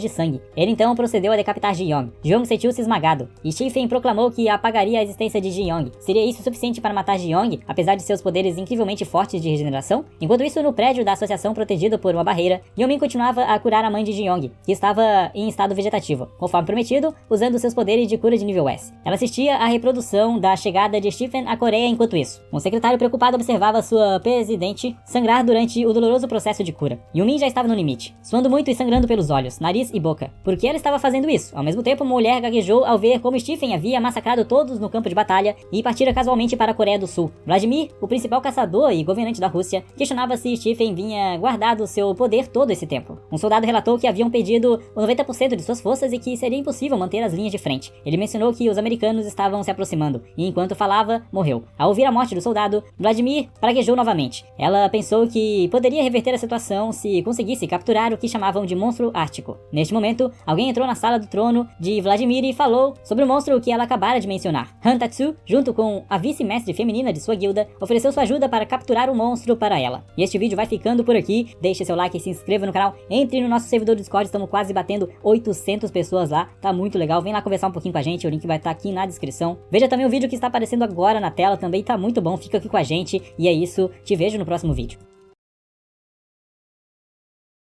de sangue. Ele então procedeu a decapitar Ji-young. Ji-young sentiu-se esmagado, e Stephen proclamou que apagaria a existência de Ji-young. Seria isso suficiente para matar Ji-young, apesar de seus poderes incrivelmente fortes de regeneração? Enquanto isso, no prédio da associação protegido por uma barreira, Yeomin continuava a curar a mãe de Ji-young, que estava em estado vegetativo, conforme prometido, usando seus poderes de cura de nível S. Ela assistia à reprodução da chegada de Stephen à Coreia enquanto isso. Um secretário preocupado observava sua presidente sangrar durante o doloroso processo de cura. Yeomin já estava no limite, suando muito e sangrando pelos olhos, nariz e boca. Por que ela estava fazendo isso? Ao mesmo tempo, uma mulher gaguejou ao ver como Stephen havia massacrado todos no campo de batalha e partira casualmente para a Coreia do Sul. Vladimir, o principal caçador e governante da Rússia, questionava se Stephen vinha guardado seu poder todo esse tempo. Um soldado relatou que haviam perdido 90% de suas forças e que seria impossível manter as linhas de frente. Ele mencionou que os americanos estavam se aproximando, e enquanto falava, morreu. Ao ouvir a morte do soldado, Vladimir praguejou novamente. Ela pensou que poderia reverter a situação se conseguisse capturar o que chamavam de monstro ártico. Neste momento, alguém entrou na sala do trono de Vladimir e falou sobre o monstro que ela acabara de mencionar. Han Tatsu, junto com a vice-mestre feminina de sua guilda, ofereceu sua ajuda para capturar o monstro para ela. E este vídeo vai ficando por aqui. Deixe seu like e se inscreva no canal. Entre no nosso servidor do Discord, estamos quase batendo 800 pessoas lá. Tá muito legal. Vem lá conversar um pouquinho com a gente, o link vai estar aqui na descrição. Veja também o vídeo que está aparecendo agora na tela, também tá muito bom. Fica aqui com a gente. E é isso, te vejo no próximo vídeo.